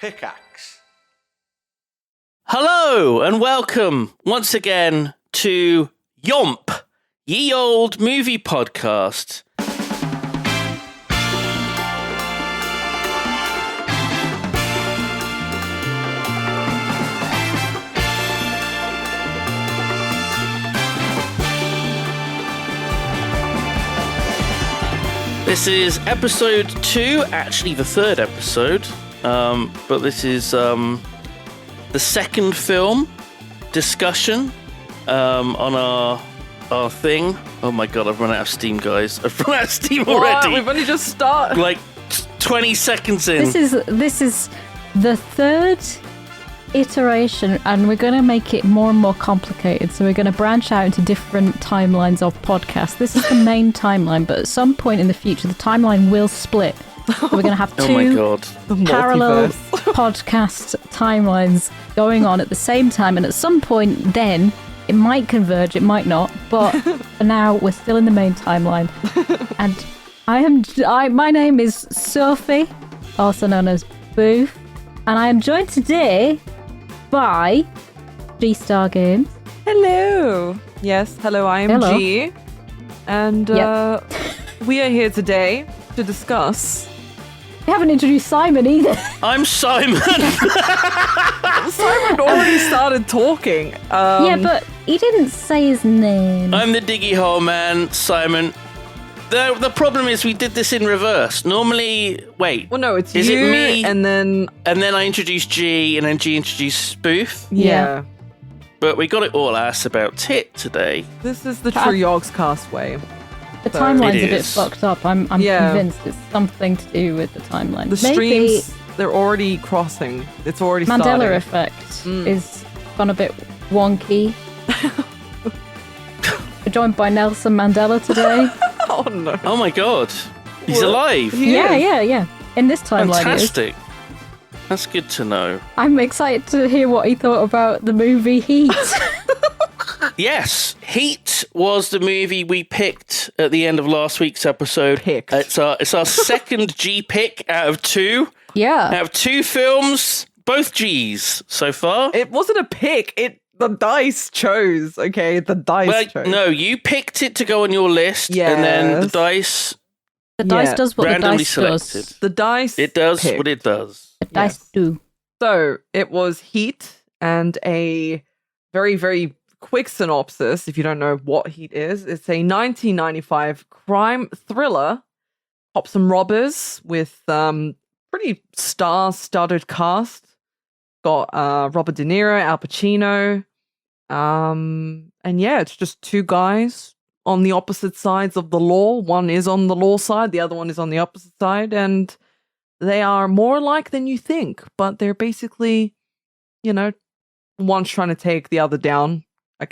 Pickaxe. Hello and welcome once again to YOMP, Ye Old Movie Podcast. This is episode 2, actually the third episode, but this is the second film discussion on our thing. Oh my god, I've run out of steam, guys. I've run out of steam already. We've only just started. Like 20 seconds in. This is the third iteration, and we're going to make it more and more complicated. So we're going to branch out into different timelines of podcasts. This is the main timeline, but at some point in the future, the timeline will split. So we're going to have two parallel podcast timelines going on at the same time, and at some point then it might converge, it might not, but for now we're still in the main timeline. And my name is Sophie, also known as Booth, and I am joined today by G-Star Games. Hello. Yes, hello, I am G. And we are here today to discuss... We haven't introduced Simon either. I'm Simon. Simon already started talking. Yeah, but he didn't say his name. I'm the Diggy Hole Man, Simon. The problem is we did this in reverse. Normally, wait. Well, no, it's is you, it me? and then I introduced G, and then G introduced Spoof. Yeah. But we got it all ass about tit today. This is the true Yogscast way. The timeline's a bit fucked up. I'm convinced it's something to do with the timeline. The streams, they're already crossing. It's already Mandela starting. effect is gone a bit wonky. We're joined by Nelson Mandela today. Oh no! Oh my god, he's alive. Yeah. In this timeline, fantastic. That's good to know. I'm excited to hear what he thought about the movie Heat. Yes, Heat was the movie we picked at the end of last week's episode. It's our second G pick out of 2. Yeah. Out of 2 films, both G's so far. It wasn't a pick. The dice chose. Okay, the dice chose. No, you picked it to go on your list, and then the dice. The dice does what randomly the dice selected. does. The dice. It does pick. what it does. The dice do. So it was Heat, and a very, very quick synopsis, if you don't know what Heat is. It's a 1995 crime thriller. Cops and robbers with pretty star-studded cast. Got Robert De Niro, Al Pacino. And yeah, it's just 2 guys on the opposite sides of the law. One is on the law side, the other one is on the opposite side, and they are more alike than you think, but they're basically, one's trying to take the other down. I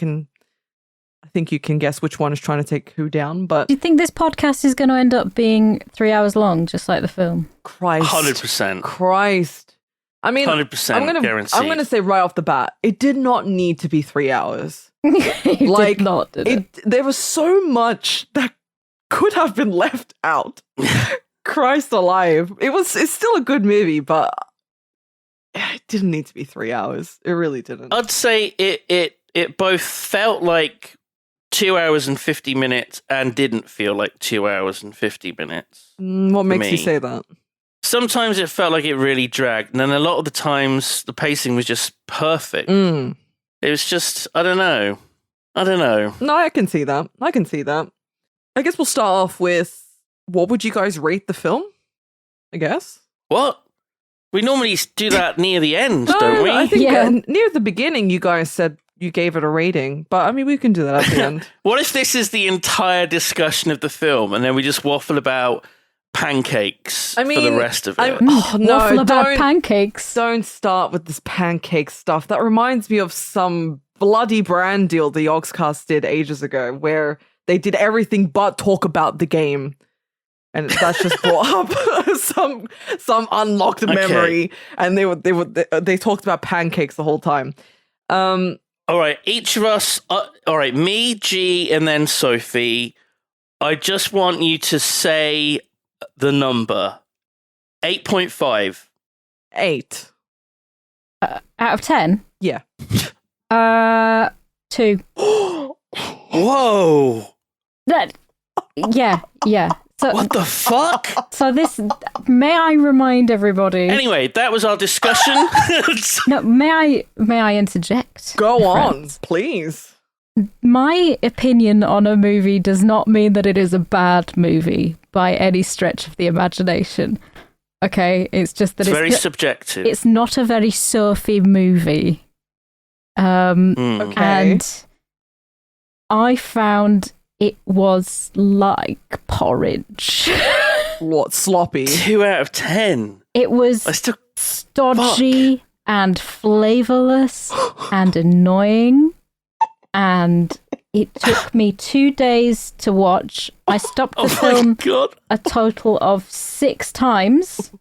think you can guess which one is trying to take who down, but... Do you think this podcast is going to end up being 3 hours long, just like the film? Christ. 100%. Christ. I mean, 100% guaranteed. I'm going to say right off the bat, it did not need to be 3 hours. It did not, did it? There was so much that could have been left out. Christ alive. It's still a good movie, but it didn't need to be 3 hours. It really didn't. I'd say it both felt like 2 hours and 50 minutes and didn't feel like 2 hours and 50 minutes. What makes you say that? Sometimes it felt like it really dragged, and then a lot of the times the pacing was just perfect. It was just, I don't know. No, I can see that. I guess we'll start off with, what would you guys rate the film? I guess. What? We normally do that near the end, don't we? I think near the beginning you guys said you gave it a rating, but I mean, we can do that at the end. What if this is the entire discussion of the film, and then we just waffle about pancakes for the rest of it? Waffle about pancakes. Don't start with this pancake stuff. That reminds me of some bloody brand deal the Yogscast did ages ago, where they did everything but talk about the game. And that's just brought up some unlocked memory, and they talked about pancakes the whole time. All right, each of us. All right, me, G, and then Sophie. I just want you to say the number. 8.5. 8. Out of 10? Yeah. 2. Whoa! Yeah. So, What the fuck? So may I remind everybody? Anyway, that was our discussion. No, may I interject? Go on, friends? please. My opinion on a movie does not mean that it is a bad movie by any stretch of the imagination. Okay, it's just that it's very subjective. It's not a very surfy movie. Okay. And I found it was like porridge. What, sloppy? 2 out of 10. It was stodgy and flavourless and annoying. And it took me 2 days to watch. I stopped the film a total of 6 times.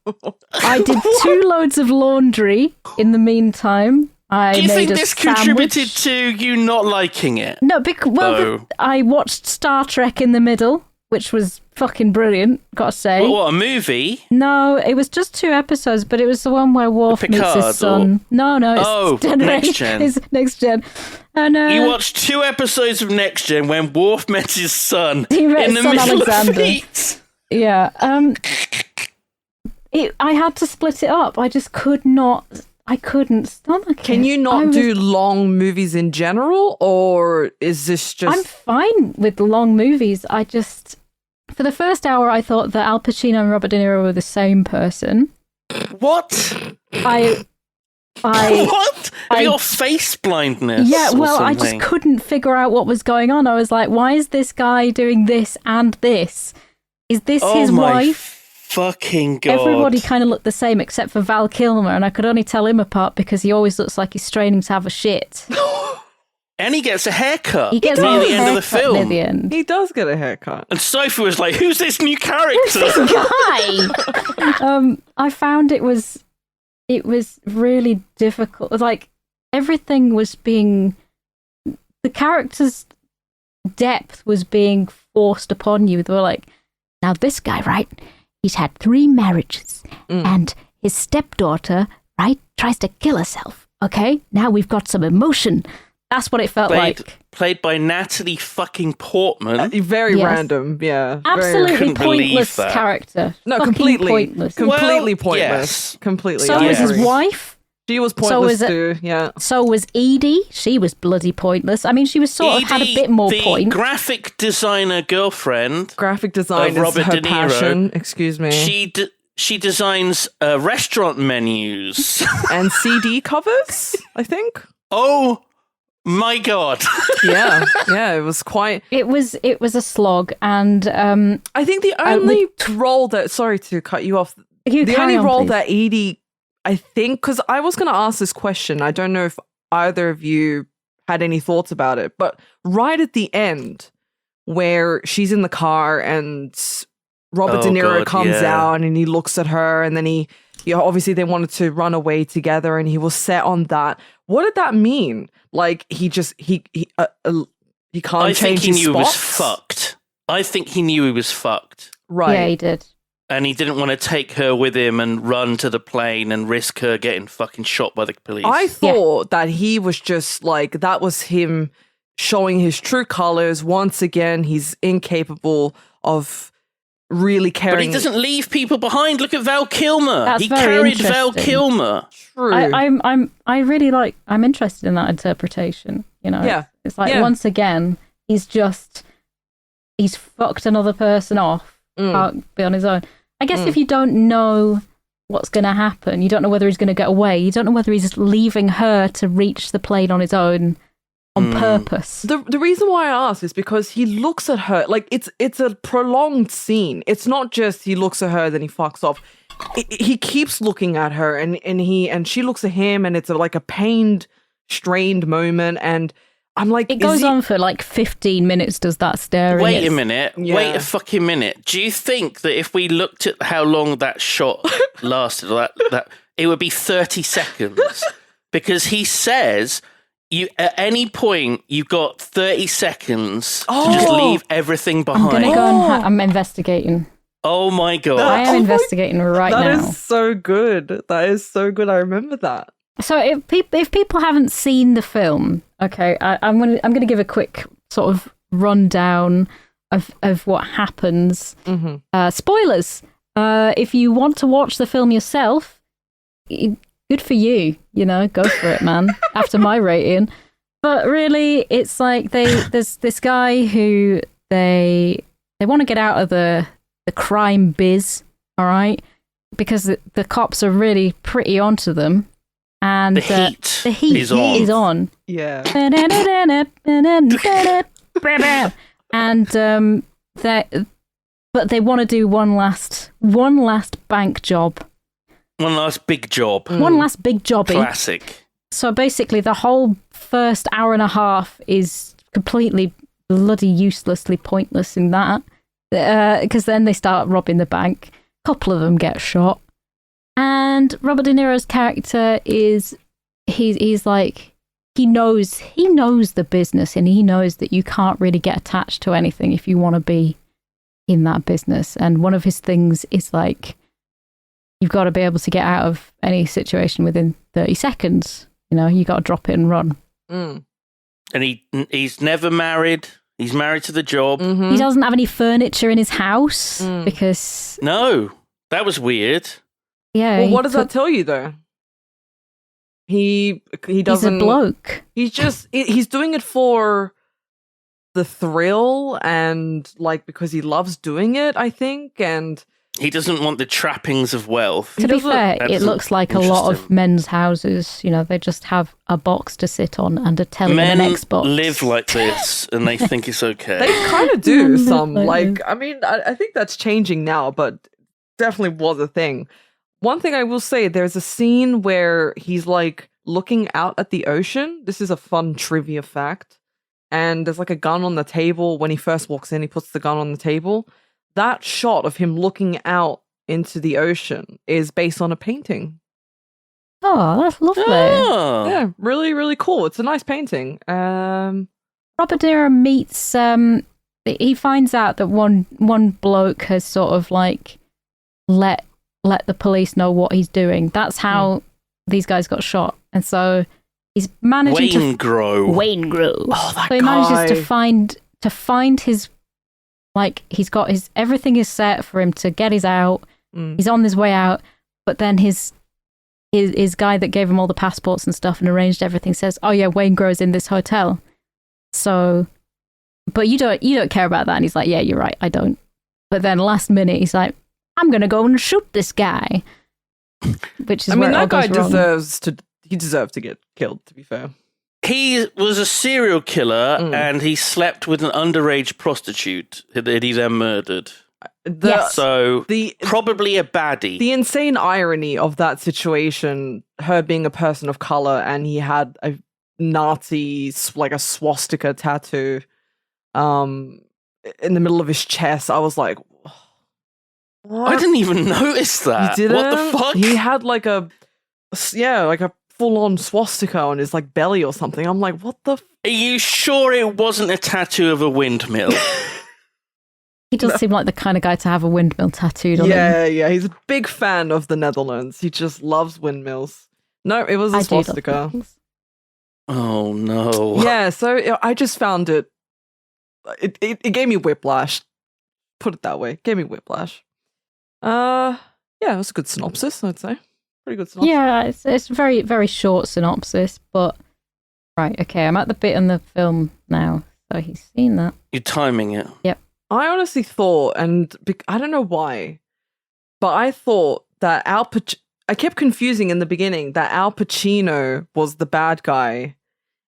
I did 2 loads of laundry in the meantime. Do you think this contributed to you not liking it? No, I watched Star Trek in the middle, which was fucking brilliant, gotta say. What, a movie? No, it was just 2 episodes, but it was the one where Worf meets his son. No, it's Next Gen. It's Next Gen. And, you watched 2 episodes of Next Gen when Worf met his son in the middle of Heat. Yeah. I had to split it up. I just could not... I couldn't stomach it. Can you not do long movies in general, or is this just... I'm fine with long movies. I just... For the first hour, I thought that Al Pacino and Robert De Niro were the same person. What? What? Your face blindness? Yeah, well, something. I just couldn't figure out what was going on. I was like, why is this guy doing this and this? Is this his wife? Fucking God. Everybody kind of looked the same except for Val Kilmer, and I could only tell him apart because he always looks like he's straining to have a shit. And he gets a haircut near the end of the film. Near the end. He does get a haircut. And Sophie was like, who's this new character? Who's this guy? I found it was really difficult. Like, everything was being... The character's depth was being forced upon you. They were like, now this guy, right? He's had 3 marriages, and his stepdaughter, right, tries to kill herself. Okay, now we've got some emotion. That's what it felt like. Played by Natalie fucking Portman. Very random, yeah. Absolutely pointless character. No, fucking completely pointless. Completely pointless. Yes. Completely. So was his wife. She was pointless too, yeah. So was Edie. She was bloody pointless. I mean, she was sort of had a bit more point. The graphic designer girlfriend. Graphic design of Robert is her De Niro. passion. Excuse me. She designs restaurant menus. And CD covers, I think. Oh my God. Yeah, it was quite... It was a slog, and... I think the only role that... Sorry to cut you off. The only role that Edie... I think, because I was going to ask this question. I don't know if either of you had any thoughts about it, but right at the end, where she's in the car and Robert De Niro comes out and he looks at her, and then obviously they wanted to run away together, and he was set on that. What did that mean? Like, he can't change his spots? I think he knew he was fucked. I think he knew he was fucked. Right. Yeah, he did. And he didn't want to take her with him and run to the plane and risk her getting fucking shot by the police. I thought that he was just like, that was him showing his true colors. Once again, he's incapable of really caring. But he doesn't leave people behind. Look at Val Kilmer. That's he very carried Val Kilmer. True. I'm interested in that interpretation. You know, yeah. It's like once again, he's fucked another person off. Can't be on his own. I guess if you don't know what's going to happen, you don't know whether he's going to get away, you don't know whether he's leaving her to reach the plane on his own on purpose. The reason why I ask is because he looks at her, like, it's a prolonged scene. It's not just he looks at her, then he fucks off. He keeps looking at her, and she looks at him, and it's like a pained, strained moment, and I'm like, it goes on for like 15 minutes, does that staring? Wait a minute. Yeah. Wait a fucking minute. Do you think that if we looked at how long that shot lasted, that it would be 30 seconds? Because he says at any point you've got 30 seconds to just leave everything behind. I'm going to go and I'm investigating. Oh my God. I am investigating right now. That is so good. That is so good. I remember that. So if people haven't seen the film, okay, I'm gonna give a quick sort of rundown of what happens. Spoilers. If you want to watch the film yourself, good for you. You know, go for it, man. After my rating, but really, it's like there's this guy who they want to get out of the crime biz, all right, because the cops are really pretty onto them. And the heat is on. Yeah. And but they want to do one last bank job. One last big job. One last big jobby. Classic. So basically the whole first hour and a half is completely bloody uselessly pointless in that. Because then they start robbing the bank. A couple of them get shot. And Robert De Niro's character is he's like he knows the business, and he knows that you can't really get attached to anything if you want to be in that business. And one of his things is like you've got to be able to get out of any situation within 30 seconds. You know, you got to drop it and run. And he's never married. He's married to the job. He doesn't have any furniture in his house because no, that was weird. Yeah. Well, what does that tell you, though? He doesn't. He's a bloke. He's doing it for the thrill and like because he loves doing it, I think, and he doesn't want the trappings of wealth. To be fair, it looks like a lot of men's houses. You know, they just have a box to sit on and a telly and an Xbox. Men live like this, and they think it's okay. They kind of do. Some like, I mean, I think that's changing now, but definitely was a thing. One thing I will say, there's a scene where he's like looking out at the ocean. This is a fun trivia fact. And there's like a gun on the table. When he first walks in, he puts the gun on the table. That shot of him looking out into the ocean is based on a painting. Oh, that's lovely. Oh. Yeah, really, really cool. It's a nice painting. Robert De Niro meets, he finds out that one bloke has sort of like let the police know what he's doing. That's how these guys got shot. And so he's managing Wayne Grove. Oh, that so he guy. manages to find his, like, he's got his, everything is set for him to get his out. He's on his way out, but then his guy that gave him all the passports and stuff and arranged everything says, oh yeah, Wayne Grove's in this hotel. So, but you don't care about that. And he's like, yeah, you're right, I don't. But then last minute, he's like, I'm going to go and shoot this guy. Which is where it all goes wrong. He deserved to get killed, to be fair. He was a serial killer and he slept with an underage prostitute that he then murdered. Probably a baddie. The insane irony of that situation, her being a person of color and he had a Nazi, like a swastika tattoo in the middle of his chest. I was like, what? I didn't even notice that. You didn't? What the fuck? He had like a full-on swastika on his like belly or something. I'm like, what the? Are you sure it wasn't a tattoo of a windmill? He does seem like the kind of guy to have a windmill tattooed on him. Yeah. He's a big fan of the Netherlands. He just loves windmills. No, it was a swastika. Oh no. Yeah, so I just found it gave me whiplash. Put it that way. It gave me whiplash. Yeah, it was a good synopsis, I'd say. Pretty good synopsis. Yeah, it's a very, very short synopsis, but right, okay, I'm at the bit in the film now, so he's seen that. You're timing it. Yep. I honestly thought, and I don't know why, but I thought that I kept confusing in the beginning that Al Pacino was the bad guy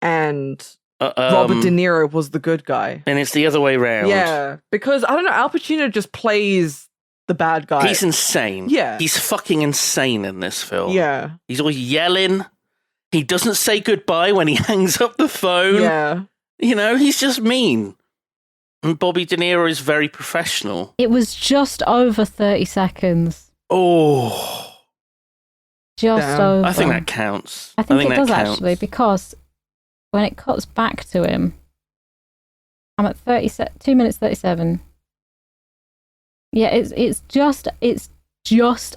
and Robert De Niro was the good guy. And it's the other way around. Yeah, because I don't know, Al Pacino just plays the bad guy. He's insane. Yeah. He's fucking insane in this film. Yeah. He's always yelling. He doesn't say goodbye when he hangs up the phone. Yeah. You know, he's just mean. And Bobby De Niro is very professional. It was just over 30 seconds. Oh. Just over. I think that counts. I think it does counts. actually, because when it cuts back to him, I'm at 2 minutes 37. Yeah, it's just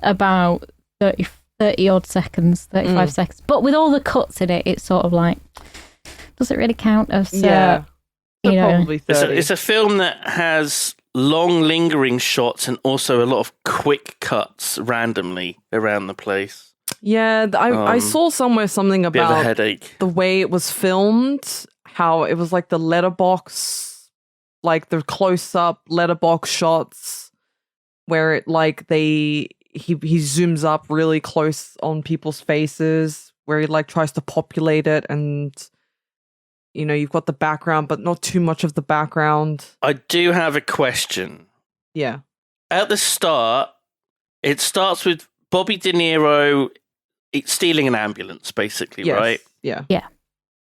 about 30 odd seconds, 35 seconds. But with all the cuts in it, it's sort of like, does it really count as, So you know? probably 30. It's a film that has long lingering shots and also a lot of quick cuts randomly around the place. Yeah, I saw somewhere something Bit of a about headache. the way it was filmed, how it was like the letterbox, like the close-up letterbox shots, where it like he zooms up really close on people's faces, where he like tries to populate it, and you know you've got the background, but not too much of the background. I do have a question. Yeah. At the start, it starts with Bobby De Niro stealing an ambulance, basically, Yes. right? Yeah.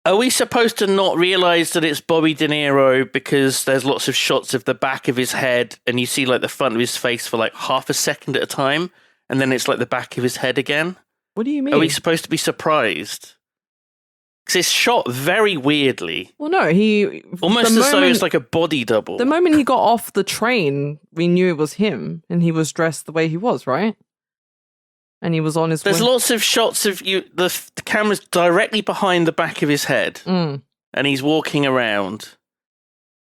Are we supposed to not realize that it's Bobby De Niro because there's lots of shots of the back of his head and you see like the front of his face for like half a second at a time and then it's like the back of his head again? What do you mean? Are we supposed to be surprised? Because it's shot very weirdly. Well, no, he Almost the as though moment- it's like a body double. The moment he got off the train, we knew it was him, and he was dressed the way he was, right? And he was on his There's way. lots of shots of you. The camera's directly behind the back of his head, and he's walking around.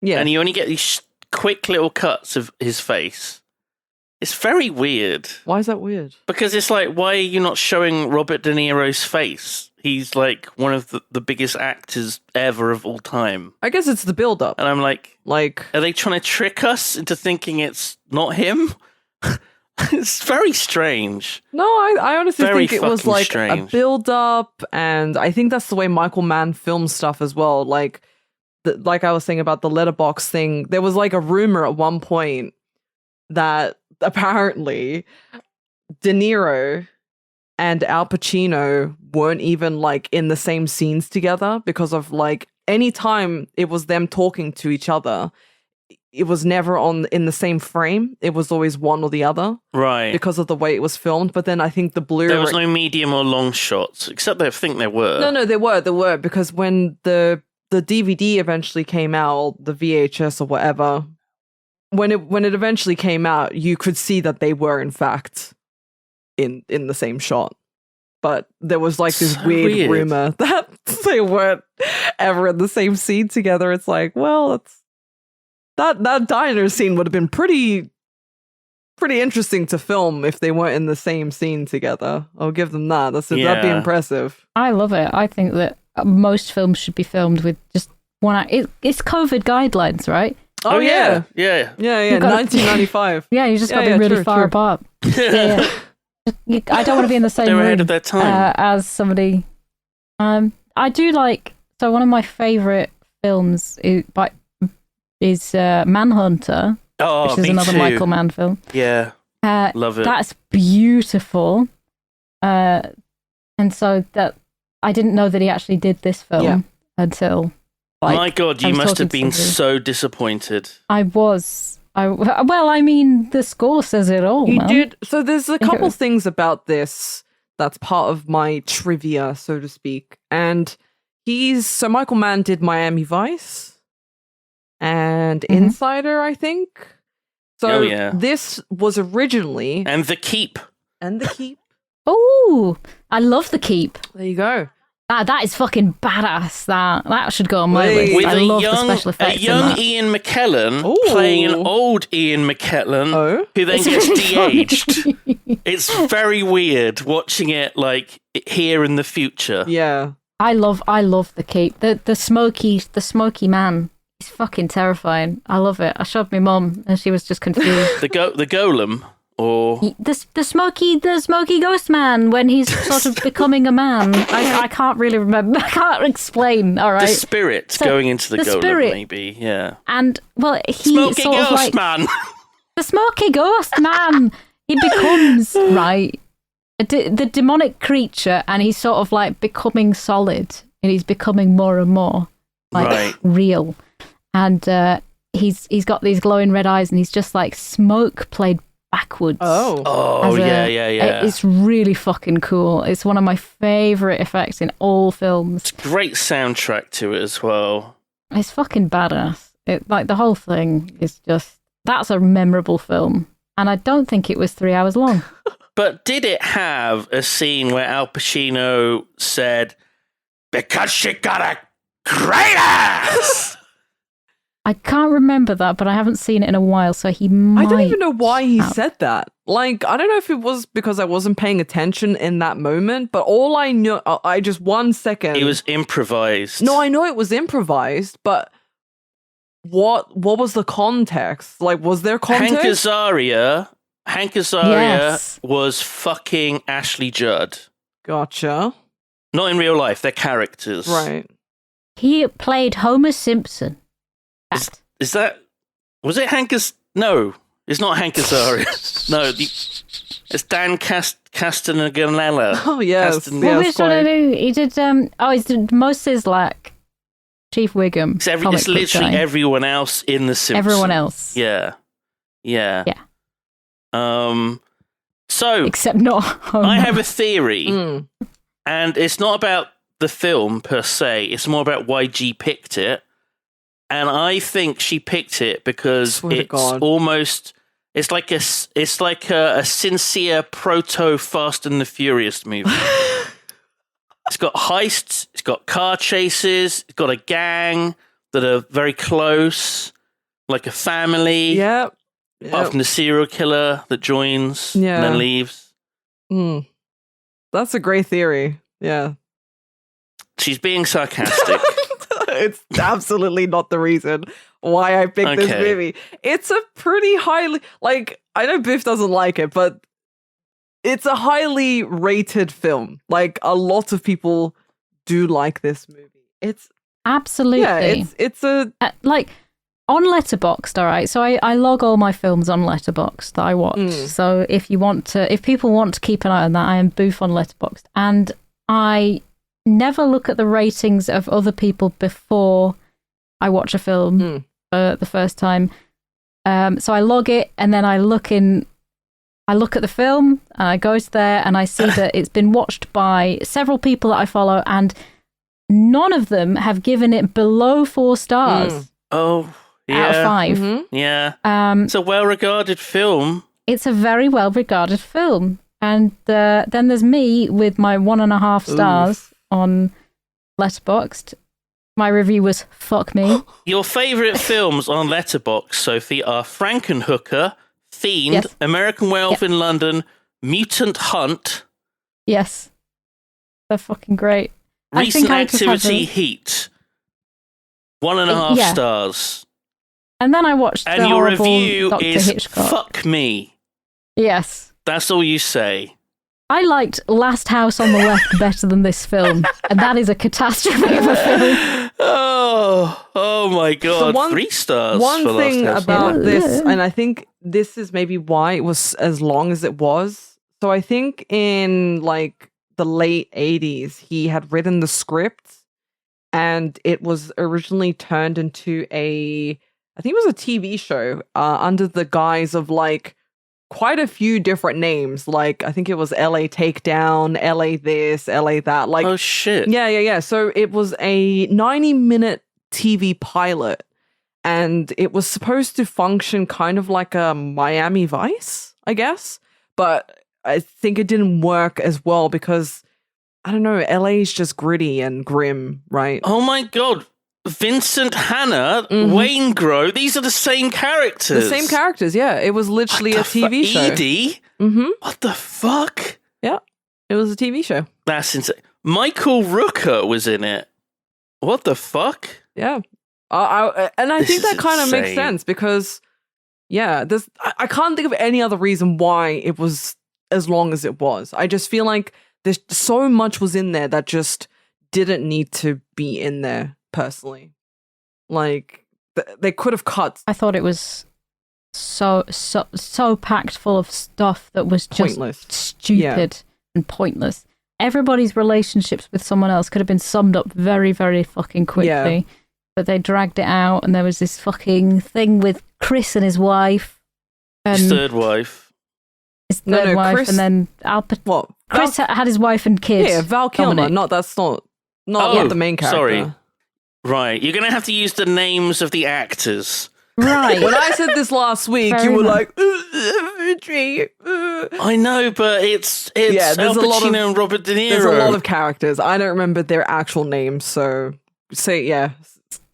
Yeah. And you only get these quick little cuts of his face. It's very weird. Why is that weird? Because it's like, why are you not showing Robert De Niro's face? He's like one of the biggest actors ever of all time. I guess it's the build-up. And I'm like, Like, are they trying to trick us into thinking it's not him? It's very strange. no, I honestly Very think it was fucking like strange. a build-up, and I think that's the way Michael Mann films stuff as well. Like, like I was saying about the letterbox thing, there was like a rumor at one point that apparently De Niro and Al Pacino weren't even like in the same scenes together because of like anytime it was them talking to each other, it was never in the same frame. It was always one or the other Right. because of the way it was filmed. But then I think the Blu-ray... There was no medium or long shots, except I think there were. No, there were because when the DVD eventually came out, the VHS or whatever, when it eventually came out, you could see that they were in fact in the same shot. But there was like this So weird rumor that they weren't ever in the same scene together. It's like, well, that diner scene would have been pretty interesting to film if they weren't in the same scene together. I'll give them that. That'd be Yeah. impressive. I love it. I think that most films should be filmed with just one act. It's COVID guidelines, right? Oh, yeah. Yeah. You've got- 1995. Yeah, you just got to Yeah, be really true, far true. apart. Yeah. I don't want to be in the same They were room ahead of their time. as somebody. I do like. So one of my favorite films is Manhunter, Oh, which is me another too. Michael Mann film. Yeah, love it. That's beautiful. And so that I didn't know that he actually did this film until. My God, I you was must talking have to been somebody. so disappointed. I was. Well, I mean, the score says it all. You man. did. So there's a think it couple was- things about this that's part of my trivia, so to speak. And Michael Mann did Miami Vice and Insider, I think. So Oh, yeah. this was originally And The Keep. and The Keep. Oh, I love The Keep. There you go. That is fucking badass. That should go on my Wait. list. With I a love the young, special effects in young that. Ian McKellen Ooh. playing an old Ian McKellen Oh. who then It's gets really de-aged. It's very weird watching it like here in the future. Yeah. I love The Keep. The smoky man. He's fucking terrifying. I love it. I showed my mum and she was just confused. The golem or the smoky ghost man when he's sort of becoming a man. I can't really remember. I can't explain. All the right. spirit So, going into the golem, spirit. maybe. Yeah. And well, he Smoky sort ghost of like man. the smoky ghost man. He becomes right the demonic creature, and he's sort of like becoming solid, and he's becoming more and more like Right. real. And he's got these glowing red eyes, and he's just like smoke played backwards. Oh. Oh as yeah, a- yeah. It's really fucking cool. It's one of my favorite effects in all films. Great soundtrack to it as well. It's fucking badass. Like the whole thing is just that's a memorable film, and I don't think it was 3 hours long. But did it have a scene where Al Pacino said, "Because she got a great ass"? I can't remember that, but I haven't seen it in a while, so he might. I don't even know why he have. said that. Like, I don't know if it was because I wasn't paying attention in that moment, but all I knew, I just 1 second. It was improvised. No, I know it was improvised, but what was the context? Like, was there context? Hank Azaria was fucking Ashley Judd. Gotcha. Not in real life, they're characters. Right. He played Homer Simpson. Is that... Was it Hank No, it's not Hank Azaria. No, it's Dan Castellaneta. Oh, yes. What did he do? He did... he did Mos Eisley, Chief Wiggum. It's literally everyone else in The Simpsons. Everyone else. Yeah. So... Except not Homer. I have a theory, and it's not about the film per se, it's more about why G picked it. And I think she picked it because it's like a sincere proto Fast and the Furious movie. It's got heists, it's got car chases, it's got a gang that are very close, like a family. Yep. Apart from the serial killer that joins and then leaves. That's a great theory. Yeah. She's being sarcastic. It's absolutely not the reason why I picked this movie. It's a pretty highly... Like, I know Biff doesn't like it, but it's a highly rated film. Like, a lot of people do like this movie. It's... Absolutely. Yeah, it's a... like... On Letterboxd, all right. So I log all my films on Letterboxd that I watch. So if people want to keep an eye on that, I am Boof on Letterboxd, and I never look at the ratings of other people before I watch a film for the first time. So I log it, and then I look at the film, and I go to there, and I see that it's been watched by several people that I follow, and none of them have given it below 4 stars. Oh. Out of 5. Mm-hmm. Yeah. It's a well-regarded film. It's a very well-regarded film. And then there's me with my 1.5 stars on Letterboxd. My review was fuck me. Your favourite films on Letterboxd, Sophie, are Frankenhooker, Fiend, American Werewolf in London, Mutant Hunt. Yes. They're fucking great. Recent Activity Heat. 1.5 stars. And then I watched and the your horrible review Dr. is Hitchcock. Fuck me. Yes. That's all you say. I liked Last House on the Left better than this film, and that is a catastrophe of a film. Oh my god! So 3 stars. One for thing Last House. about this, and I think this is maybe why it was as long as it was. So I think in like the late 80s, he had written the script, and it was originally turned into I think it was a TV show under the guise of like quite a few different names. Like I think it was LA Takedown, LA this, LA that. Like, oh shit. Yeah. So it was a 90-minute TV pilot, and it was supposed to function kind of like a Miami Vice, I guess. But I think it didn't work as well because, I don't know, LA is just gritty and grim, right? Oh my god. Vincent Hanna, Wayne Grove, these are the same characters. The same characters, yeah. It was literally a TV show. Edie? Mm-hmm. What the fuck? Yeah, it was a TV show. That's insane. Michael Rooker was in it. What the fuck? Yeah. I think that kind of makes sense because, yeah, I can't think of any other reason why it was as long as it was. I just feel like there's so much was in there that just didn't need to be in there. Personally, like they could have cut. I thought it was so packed full of stuff that was just pointless. Stupid and pointless. Everybody's relationships with someone else could have been summed up very, very fucking quickly, but they dragged it out, and there was this fucking thing with Chris and his wife, his third wife, wife, and then Chris had his wife and kids. Yeah, Val Kilmer. That's not the main character. Sorry. Right, you're going to have to use the names of the actors. Right. When I said this last week, Fair you were enough. like, I know, but it's Yeah, Al Pacino and Robert De Niro. there's a lot of characters. I don't remember their actual names, so say yeah.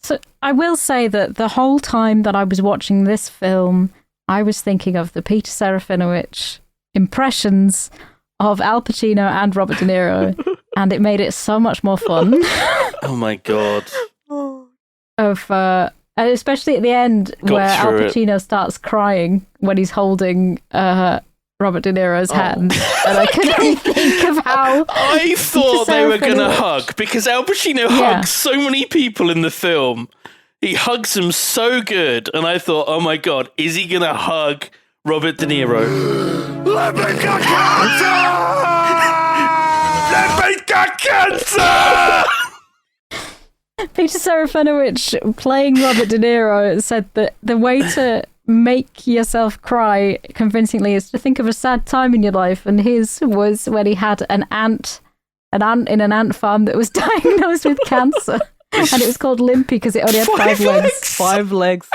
So I will say that the whole time that I was watching this film, I was thinking of the Peter Serafinowicz impressions of Al Pacino and Robert De Niro, and it made it so much more fun. Oh my god. And especially at the end where Al Pacino starts crying when he's holding Robert De Niro's hand, and I couldn't think of how I thought they were going to Serafinowicz- hug because Al Pacino hugs so many people in the film. He hugs them so good, and I thought, oh my god, is he going to hug Robert De Niro? Let me get cancer! Let me get cancer! Peter Serafinowicz playing Robert De Niro said that the way to make yourself cry convincingly is to think of a sad time in your life, and his was when he had an ant in an ant farm that was diagnosed with cancer, and it was called Limpy because it only had 5 legs. 5 legs.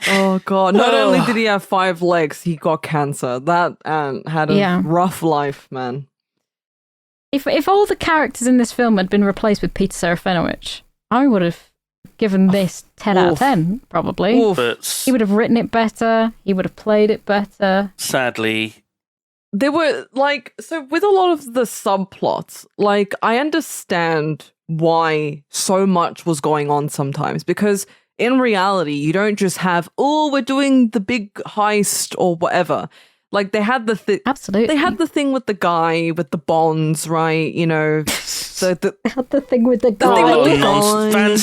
Oh god! Not only did he have 5 legs, he got cancer. That ant had a rough life, man. If all the characters in this film had been replaced with Peter Serafinowicz, I would have given this 10 out of 10, probably. But He would have written it better. He would have played it better. sadly, There were so with a lot of the subplots, I understand why so much was going on sometimes, because in reality, you don't just have, we're doing the big heist or whatever. They had the Absolutely. They had the thing with the guy with the bonds, right? You know, so They had the thing with the guy. thing with the Van guy.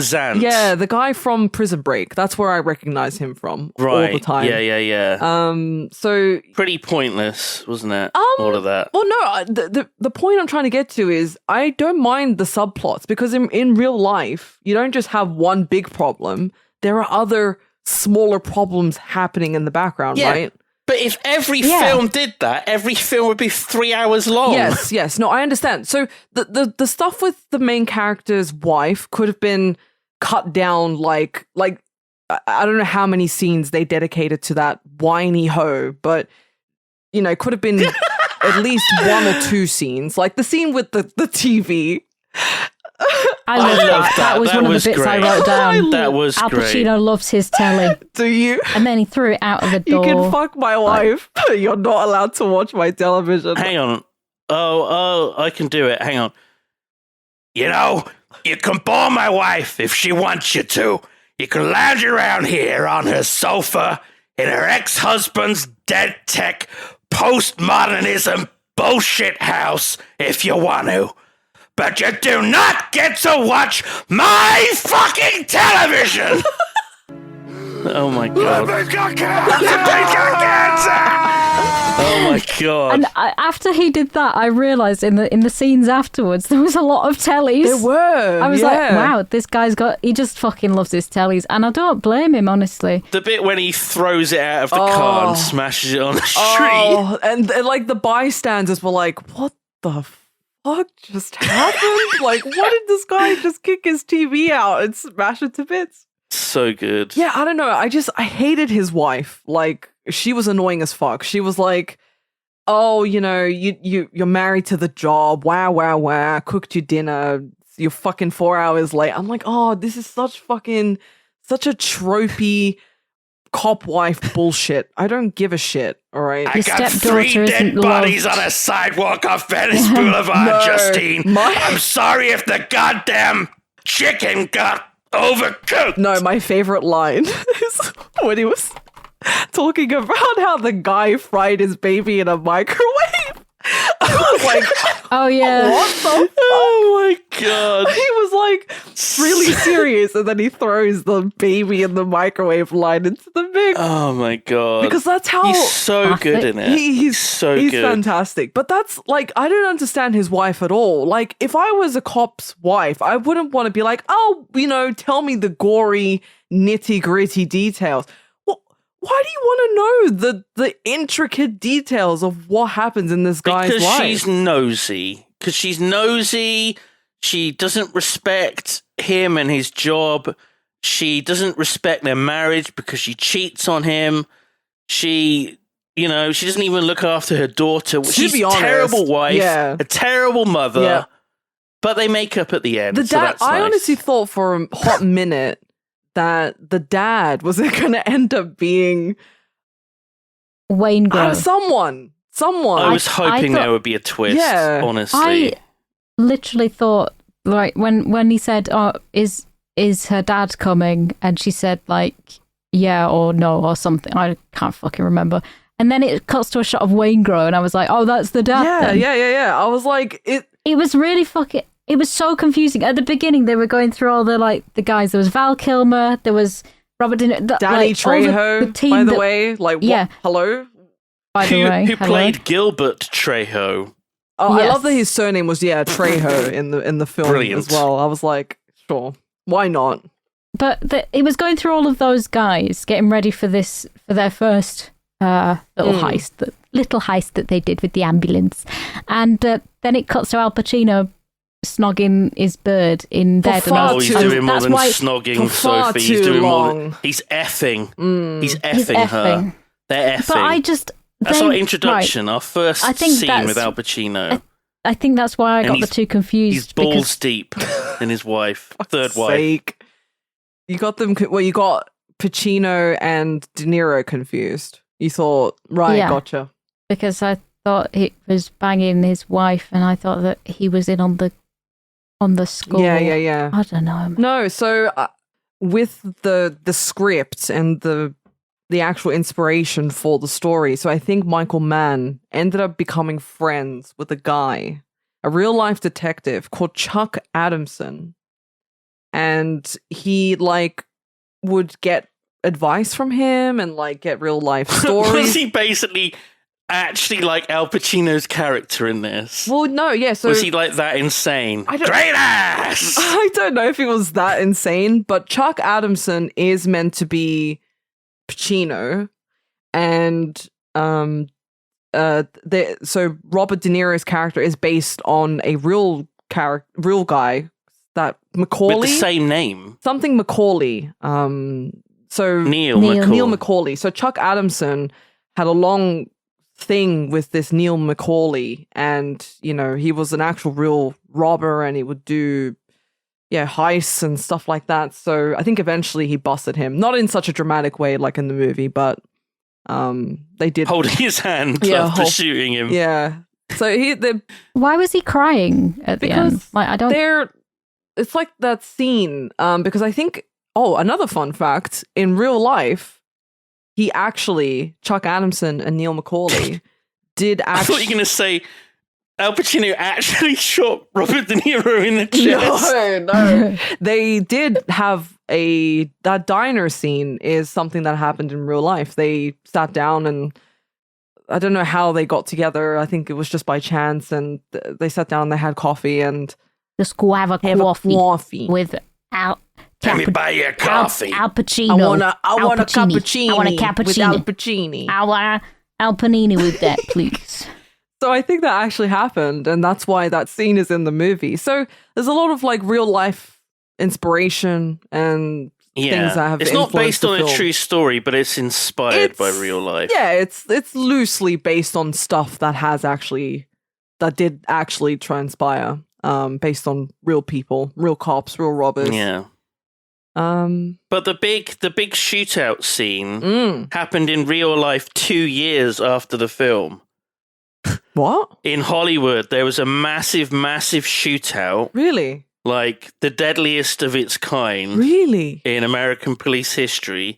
Zandt. Yeah, the guy from Prison Break. That's where I recognize him from all the time. Yeah. So Pretty pointless, wasn't it? All of that. Well, no, the point I'm trying to get to is I don't mind the subplots, because in real life, you don't just have one big problem. There are other smaller problems happening in the background, right? But if every film did that, every film would be 3 hours long. Yes. No, I understand. So the stuff with the main character's wife could have been cut down, like I don't know how many scenes they dedicated to that whiny hoe, but it could have been at least 1 or 2 scenes, like the scene with the TV. I love that. That was one of the bits I wrote down. That was Al great. Pacino loves his telly. Do you? And then he threw it out of the door. You can fuck my wife. You're not allowed to watch my television. Hang on. Oh, I can do it. Hang on. You can bore my wife if she wants you to. You can lounge around here on her sofa in her ex-husband's dead tech postmodernism bullshit house if you want to. But you do not get to watch my fucking television! Oh my god. Oh my god. And after he did that, I realised in the scenes afterwards, there was a lot of tellies. There were. I was like, wow, this guy's he just fucking loves his tellies. And I don't blame him, honestly. The bit when he throws it out of the car and smashes it on the street. Oh, and the bystanders were like, what the fuck just happened? Why did this guy just kick his TV out and smash it to bits? So good. Yeah, I don't know. I hated his wife. She was annoying as fuck. She was like, oh, you're married to the job. Wow. Cooked you dinner. You're fucking 4 hours late. I'm like, oh, this is such a tropey cop wife bullshit. I don't give a shit, all right? I got 3 dead bodies on a sidewalk off Venice Boulevard, Justine. I'm sorry if the goddamn chicken got overcooked. No, my favorite line is when he was talking about how the guy fried his baby in a microwave. I was like, oh yeah, what the fuck? Oh my god. He was really serious, and then he throws the baby in the microwave line into the mix. Oh my god. Because that's how he's so good in it. He's good. Fantastic. But that's I don't understand his wife at all. If I was a cop's wife, I wouldn't want to be like, oh, tell me the gory, nitty-gritty details. Why do you want to know the intricate details of what happens in this guy's life? Because she's nosy. She doesn't respect him and his job. She doesn't respect their marriage because she cheats on him. She doesn't even look after her daughter. She's a terrible wife, a terrible mother. Yeah. But they make up at the end. The dad, so that's nice. honestly thought for a hot minute that the dad was going to end up being Wayne Grove. Someone. I was hoping there would be a twist, honestly. I literally thought, like, when he said, "Oh, is her dad coming?" and she said, like, yeah or no or something. I can't fucking remember. And then it cuts to a shot of Wayne Grove, and I was like, oh, that's the dad then. Yeah. I was like, It was really it was so confusing. At the beginning, they were going through all the guys. There was Val Kilmer, there was Robert De Niro. Danny Trejo, by the way. Like, what? Hello? By the way. Who played Gilbert Trejo. Oh, yes. I love that his surname was, Trejo in the film as well. I was like, sure, why not? But it was going through all of those guys, getting ready for their first little heist that they did with the ambulance. And then it cuts to Al Pacino snogging his bird in bed. He's doing more than snogging, Sophie. He's doing more. He's effing. He's effing her. They're effing. That's our introduction, our first scene with Al Pacino. I think that's why I got the two confused. He's balls deep in his wife, third wife. You got them. Well, you got Pacino and De Niro confused. You thought, right, gotcha. Because I thought he was banging his wife, and I thought that he was in on the score. Yeah. I don't know. No, so with the script and the actual inspiration for the story, so I think Michael Mann ended up becoming friends with a real life detective called Chuck Adamson, and he would get advice from him and get real life stories. Was he basically actually like Al Pacino's character in this? Well, no, yeah. So was he that insane? Great ass! I don't know if he was that insane, but Chuck Adamson is meant to be Pacino, and so Robert De Niro's character is based on a real guy, that Macaulay, with the same name, something Macaulay. So Neil Macaulay. So Chuck Adamson had a long thing with this Neil Macaulay, and he was an actual real robber, and he would do heists and stuff like that. So I think eventually he busted him, not in such a dramatic way like in the movie, but they did holding his hand after shooting him. Yeah. So why was he crying at the end? I don't. It's like that scene because I think. Oh, another fun fact: in real life, Chuck Adamson and Neil Macaulay did actually. I thought you were going to say Al Pacino actually shot Robert De Niro in the chest. No. They did have that diner scene is something that happened in real life. They sat down, and I don't know how they got together. I think it was just by chance, and they sat down, they had coffee, and just go have a coffee with Al. Let me buy you a coffee. Al Pacino. I want a cappuccino. I want a cappuccino. With Al Pacino. I want Al Panini with that, please. So I think that actually happened, and that's why that scene is in the movie. So there's a lot of real life inspiration and things that have. It's not based on a true story, but it's inspired by real life. Yeah, it's loosely based on stuff that did actually transpire. Based on real people, real cops, real robbers. Yeah. But the big shootout scene happened in real life 2 years after the film. What? In Hollywood, there was a massive shootout. Really? The deadliest of its kind. Really? In American police history.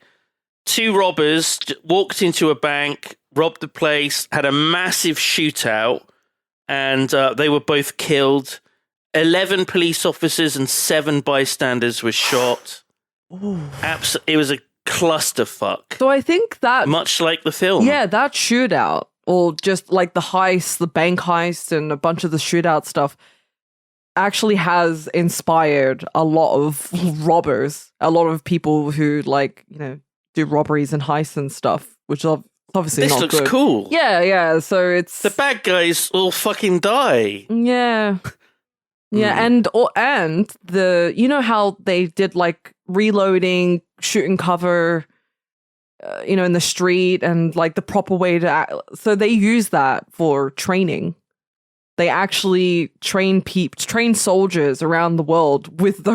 2 robbers walked into a bank, robbed the place, had a massive shootout, and they were both killed. 11 police officers and 7 bystanders were shot. It was a clusterfuck. So I think that... much like the film. Yeah, that shootout, or just the heist, the bank heist, and a bunch of the shootout stuff, actually has inspired a lot of robbers, a lot of people who, do robberies and heists and stuff, which are obviously not good. This looks cool. Yeah, so it's... the bad guys all fucking die. Yeah. Yeah, and the how they did reloading, shooting cover, in the street, and like the proper way to act. So they use that for training. They actually train soldiers around the world with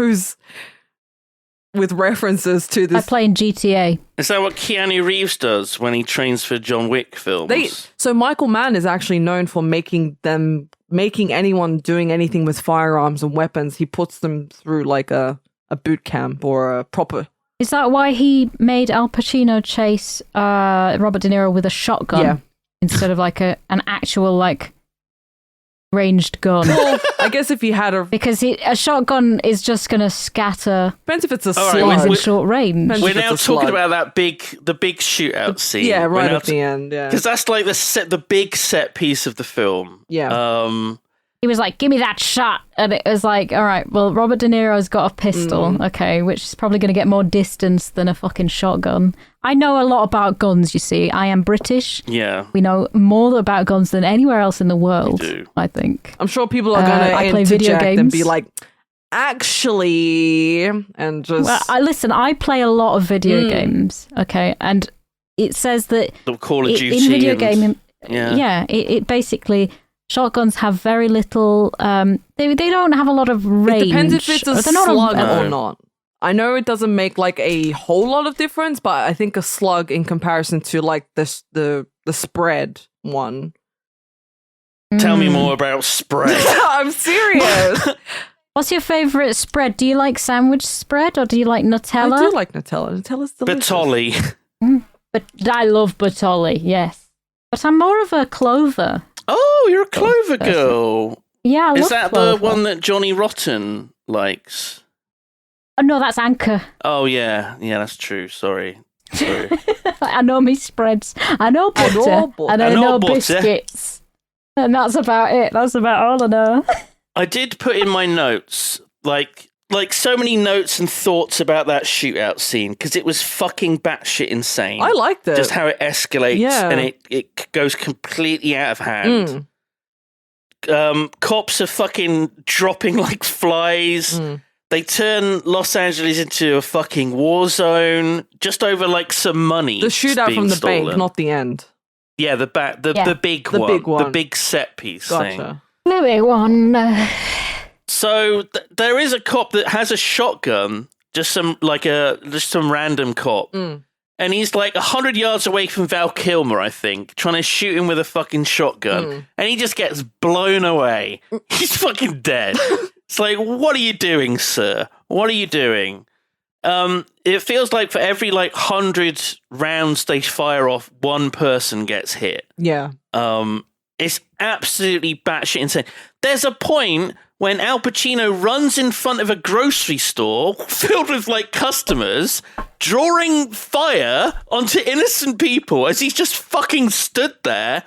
references to this. I play in GTA. Is that what Keanu Reeves does when he trains for John Wick films? So Michael Mann is actually known for making anyone doing anything with firearms and weapons. He puts them through like a boot camp or a proper. Is that why he made Al Pacino chase Robert De Niro with a shotgun instead of like an actual like ranged gun? Well, I guess if he had because a shotgun is just going to scatter. Depends if it's a slug in short range. We're now talking about the big shootout scene. Yeah, right at the end. Yeah, because that's like the big set piece of the film. Yeah. He was like, give me that shot. And it was like, all right, well, Robert De Niro's got a pistol, okay, which is probably going to get more distance than a fucking shotgun. I know a lot about guns, you see. I am British. Yeah. We know more about guns than anywhere else in the world, We do. I think. I'm sure people are going to interject and be like, actually, and just... Well, I play a lot of video games, okay, and it says that the Call of Duty in video gaming, yeah, it basically... Shotguns have very little. They don't have a lot of range. It depends if it's a slug or not. I know it doesn't make like a whole lot of difference, but I think a slug in comparison to like the spread one. Tell me more about spread. I'm serious. What's your favorite spread? Do you like sandwich spread or do you like Nutella? I do like Nutella. Nutella's delicious. Bertolli. But I love Bertolli. Yes, but I'm more of a Clover. Oh, you're a Clover girl. Yeah, I love Is that Clover. the one that Johnny Rotten likes? Oh, no, that's Anchor. Oh, yeah. Yeah, that's true. Sorry. I know me spreads. I know butter. And I know biscuits. And that's about it. That's about all I know. I did put in my notes, like so many notes and thoughts about that shootout scene, because it was fucking batshit insane. I liked it. Just how it escalates and it goes completely out of hand. Cops are fucking dropping like flies. They turn Los Angeles into a fucking war zone just over like some money. The shootout from the stolen. bank, not the end. Yeah, the big one. The big set piece thing. The big one. So there is a cop that has a shotgun, just some random cop, and he's like 100 yards away from Val Kilmer, I think, trying to shoot him with a fucking shotgun, and he just gets blown away. He's fucking dead. It's like, what are you doing, sir? What are you doing? It feels like for every 100 rounds they fire off, one person gets hit. Yeah. It's absolutely batshit insane. There's a point when Al Pacino runs in front of a grocery store filled with customers, drawing fire onto innocent people as he's just fucking stood there.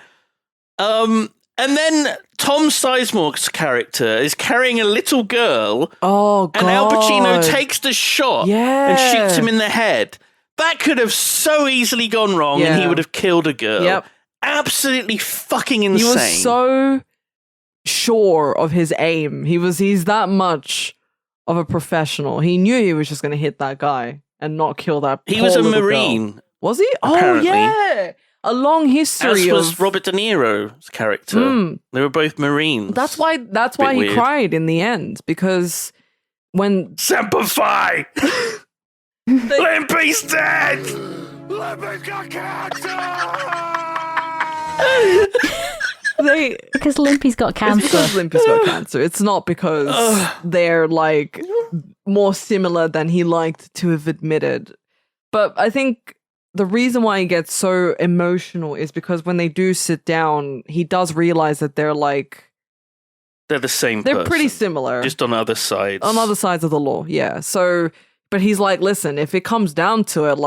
And then Tom Sizemore's character is carrying a little girl. Oh, God. And Al Pacino takes the shot and shoots him in the head. That could have so easily gone wrong and he would have killed a girl. Yep. Absolutely fucking insane. He was so sure of his aim. He's that much of a professional. He knew he was just going to hit that guy and not kill that He poor was a little Marine. Girl. Was he? Apparently. Oh, yeah. A long history As was Robert De Niro's character. They were both Marines. That's why he weird. cried in the end, because when Semper Fi! Limpy's dead! Limpy's got cancer! Because Limpy's got cancer. It's because Limpy's got cancer. It's not because they're more similar than he liked to have admitted. But I think the reason why he gets so emotional is because when they do sit down, he does realize that they're the same they're person, pretty similar. just on other sides. On other sides of the law, yeah. So, but he's like, listen, if it comes down to it,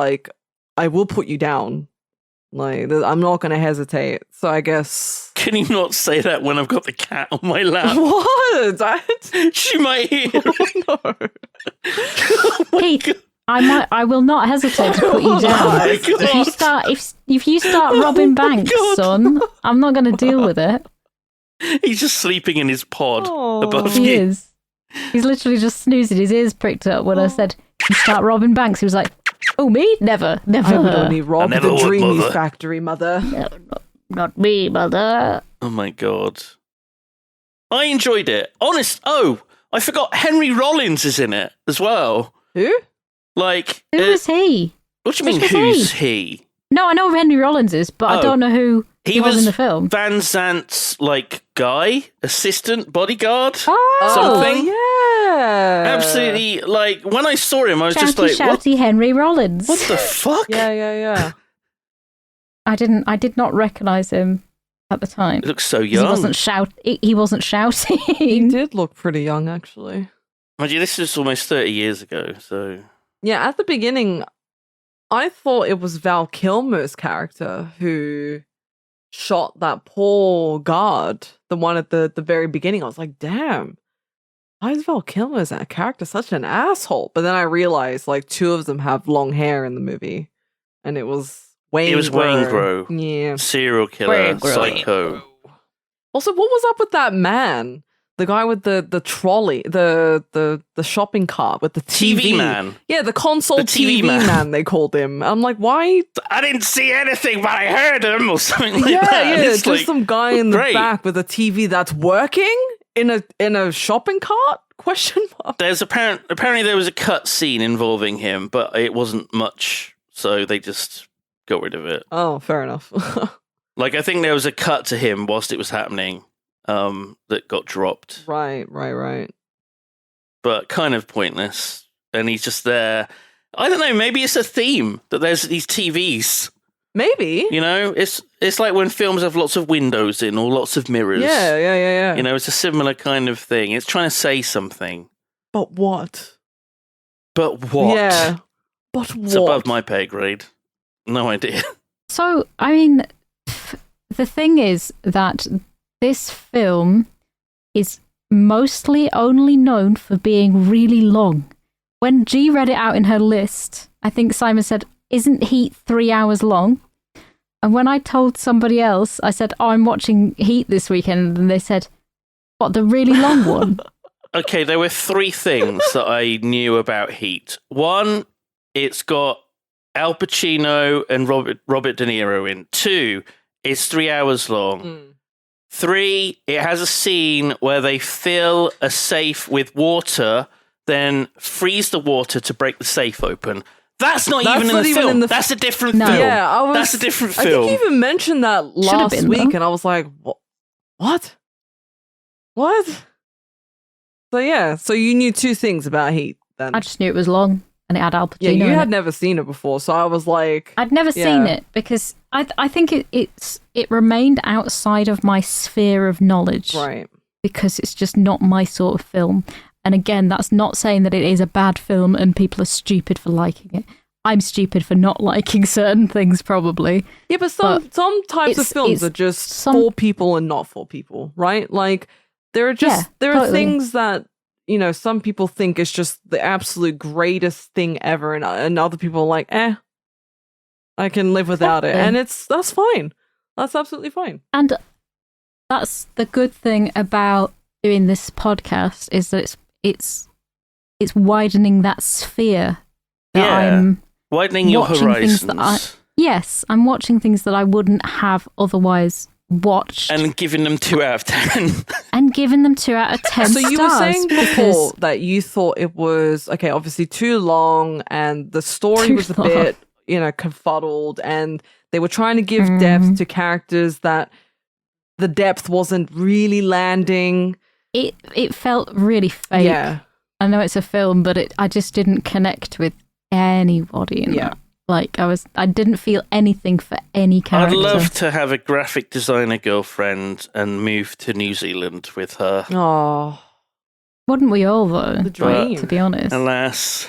I will put you down. I'm not going to hesitate. So I guess... Can you not say that when I've got the cat on my lap? What? She might hear it. No. Oh Keith, I will not hesitate to put you down. If you start robbing banks, son, I'm not going to deal with it. He's just sleeping in his pod above He you. is. He's literally just snoozing. His ears pricked up when I said, and start robbing banks. He was like, oh, me? Never. I would only rob never the would, Dreamies mother. factory, mother. No, not me, mother. Oh my god. I enjoyed it. I forgot Henry Rollins is in it as well. Who? Like, Who is he? what do you mean, Which was who's he? No, I know who Henry Rollins is, but I Oh. don't know who he was in the film. Van Zant's, like, guy, assistant, bodyguard. Oh, Something. Yeah. Absolutely, like, when I saw him, I was just like, shouty Henry Rollins. what the fuck? Yeah. I did not recognize him at the time. He looks so 'Cause young. He wasn't shouting. He did look pretty young, actually. Mind you, this was almost 30 years ago, so... Yeah, at the beginning, I thought it was Val Kilmer's character who shot that poor guard, the one at the very beginning. I was like, damn, why is Val Kilmer's that character such an asshole? But then I realized, like, two of them have long hair in the movie, and it was Wayne. It was Waingro. Yeah. Serial killer, Waingro. psycho. Also, what was up with that man? The guy with the trolley, the shopping cart with the TV. TV man. Yeah, the console The TV TV man. man. They called him. I'm like, why? I didn't see anything, but I heard him, or something like Yeah, that. yeah, It's just like, some guy in the great. back with a TV that's working in a shopping cart? Question mark. There's apparently there was a cut scene involving him, but it wasn't much, so they just got rid of it. Oh, fair enough. Like, I think there was a cut to him whilst it was happening, that got dropped, right. but kind of pointless. And he's just there. I don't know. Maybe it's a theme that there's these TVs. Maybe. You know, it's like when films have lots of windows in or lots of mirrors. Yeah. You know, it's a similar kind of thing. It's trying to say something. But what? But what? Yeah. But what? It's above my pay grade. No idea. So, I mean, the thing is that this film is mostly only known for being really long. When G read it out in her list, I think Simon said, isn't Heat 3 hours long? And when I told somebody else, I said, oh, I'm watching Heat this weekend, and they said, what, the really long one? Okay, there were three things that I knew about Heat. One, it's got Al Pacino and Robert De Niro in. Two, it's 3 hours long. Mm. Three, it has a scene where they fill a safe with water, then freeze the water to break the safe open. That's not even in the film. That's a different No. film. Yeah, That's a different I film. think you even mentioned that last been, week, though. and I was like, what? So yeah, so you knew two things about Heat then. I just knew it was long, and it had Al Pacino Yeah, you in had it. never seen it before, so I was like, I'd never seen it because I think it remained outside of my sphere of knowledge. right. Because it's just not my sort of film. And again, that's not saying that it is a bad film and people are stupid for liking it. I'm stupid for not liking certain things, probably. Yeah, but some types of it's- films it's are just some- for people and not for people, right? Like there are Yeah, there are totally. things that some people think is just the absolute greatest thing ever, and other people are like, I can live without it, Exactly. and that's fine. That's absolutely fine. And that's the good thing about doing this podcast is that it's widening that sphere that Yeah. I'm Widening your watching things that horizons. yes, I'm watching things that I wouldn't have otherwise watched And giving them 2 out of 10. and giving them 2 out of 10 So you were stars saying before because that you thought it was obviously too long, and the story Too was a long. bit, confuddled, and they were trying to give Mm. depth to characters that the depth wasn't really landing. it felt really fake. Yeah, I know it's a film, but I just didn't connect with anybody in Yeah. that. Like I didn't feel anything for any I'd character. love to have a graphic designer girlfriend and move to New Zealand with her. oh, Wouldn't we all though? the dream, To be honest. Alas.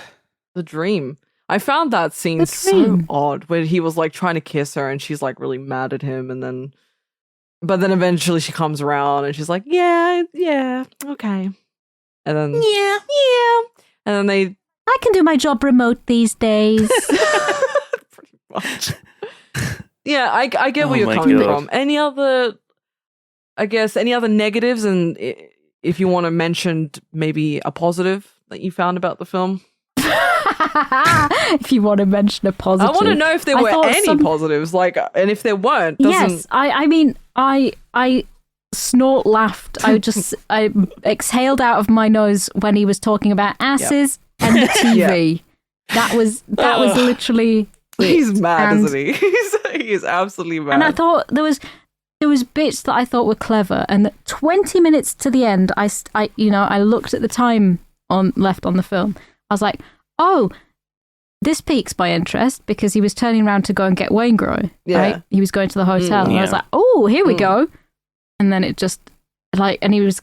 the dream. I found that scene The so dream. odd where he was like trying to kiss her, and she's like really mad at him, but then eventually she comes around and she's like, yeah, okay, and then yeah, and then they. I can do my job remote these days. Pretty much. Yeah, I get where Oh you're my coming God. from. Any other negatives, and if you want to mention maybe a positive that you found about the film? If you want to mention a positive. I want to know if there were any positives, like, and if there weren't, Yes, I mean, I snort laughed. I exhaled out of my nose when he was talking about asses and the TV. That was literally. He's mad, isn't he? He is absolutely mad. And I thought there was bits that I thought were clever, and 20 minutes to the end, I looked at the time left on the film. I was like, oh, this piques my interest, because he was turning around to go and get Waingro. Right? He was going to the hotel, and I was like, oh, here we go. And then it just and he was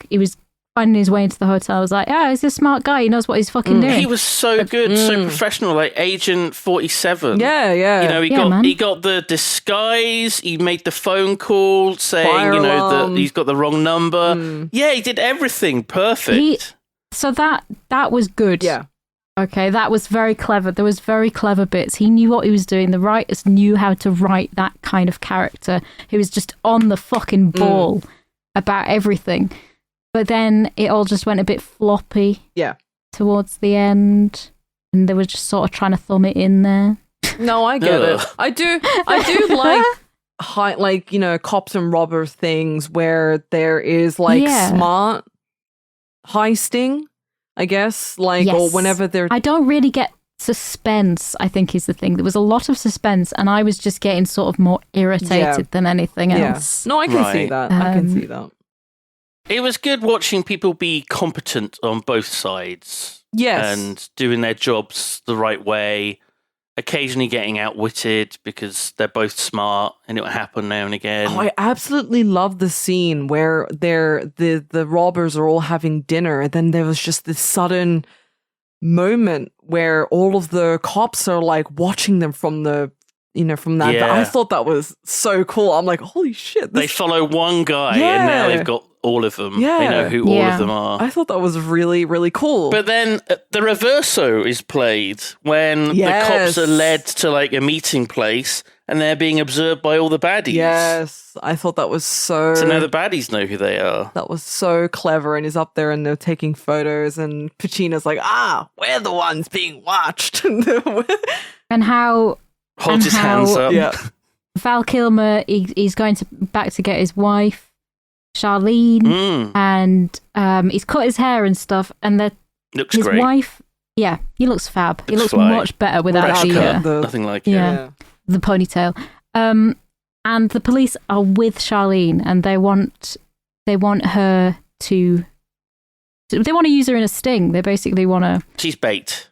finding his way into the hotel. I was like, yeah, he's a smart guy. He knows what he's fucking doing. He was so good, so professional, like Agent 47. Yeah. He got the disguise. He made the phone call saying, that he's got the wrong number. Yeah, he did everything perfect. So that was good. Yeah. Okay, that was very clever. There was very clever bits. He knew what he was doing. The writers knew how to write that kind of character who was just on the fucking ball about everything. But then it all just went a bit floppy. Yeah. Towards the end, and they were just sort of trying to thumb it in there. No, I get it. I do like cops and robbers things where there is smart heisting, I guess, or whenever they're. I don't really get suspense, I think, is the thing. There was a lot of suspense, and I was just getting sort of more irritated than anything else. No, I can see that. I can see that. It was good watching people be competent on both sides. Yes. And doing their jobs the right way, occasionally getting outwitted because they're both smart, and it will happen now and again. Oh, I absolutely love the scene where the robbers are all having dinner, and then there was just this sudden moment where all of the cops are watching them from the from that. Yeah. I thought that was so cool. I'm like, holy shit. They follow one guy, and now they've got all of them. Yeah. They know who all of them are. I thought that was really, really cool. But then the reverso is played when the cops are led to a meeting place, and they're being observed by all the baddies. Yes, I thought that was so... So now the baddies know who they are. That was so clever, and he's up there and they're taking photos, and Pacino's like, we're the ones being watched. And how... Holds his hands up. Yeah. Val Kilmer, he's going back to get his wife, Charlene, and he's cut his hair and stuff, and looks his great. wife, he looks fab. He looks much better without nothing like it. The ponytail. And the police are with Charlene, and they want her to. They want to use her in a sting. They basically want to. She's bait.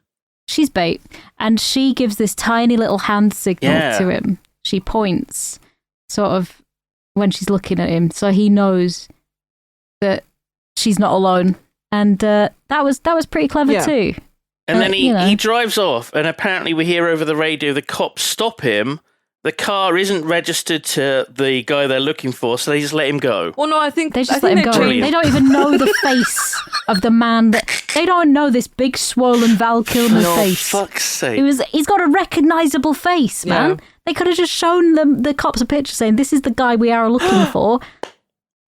She's bait, and she gives this tiny little hand signal to him. She points, sort of, when she's looking at him, so he knows that she's not alone. And that was pretty clever too. And then he drives off, and apparently we hear over the radio the cops stop him. The car isn't registered to the guy they're looking for, so they just let him go. Well, no, I think they just let him go. Brilliant. They don't even know the face of the man they don't know this big swollen Val Kilmer face. For fuck's sake. He's got a recognisable face, man. Yeah. They could have just shown the cops a picture saying, this is the guy we are looking for.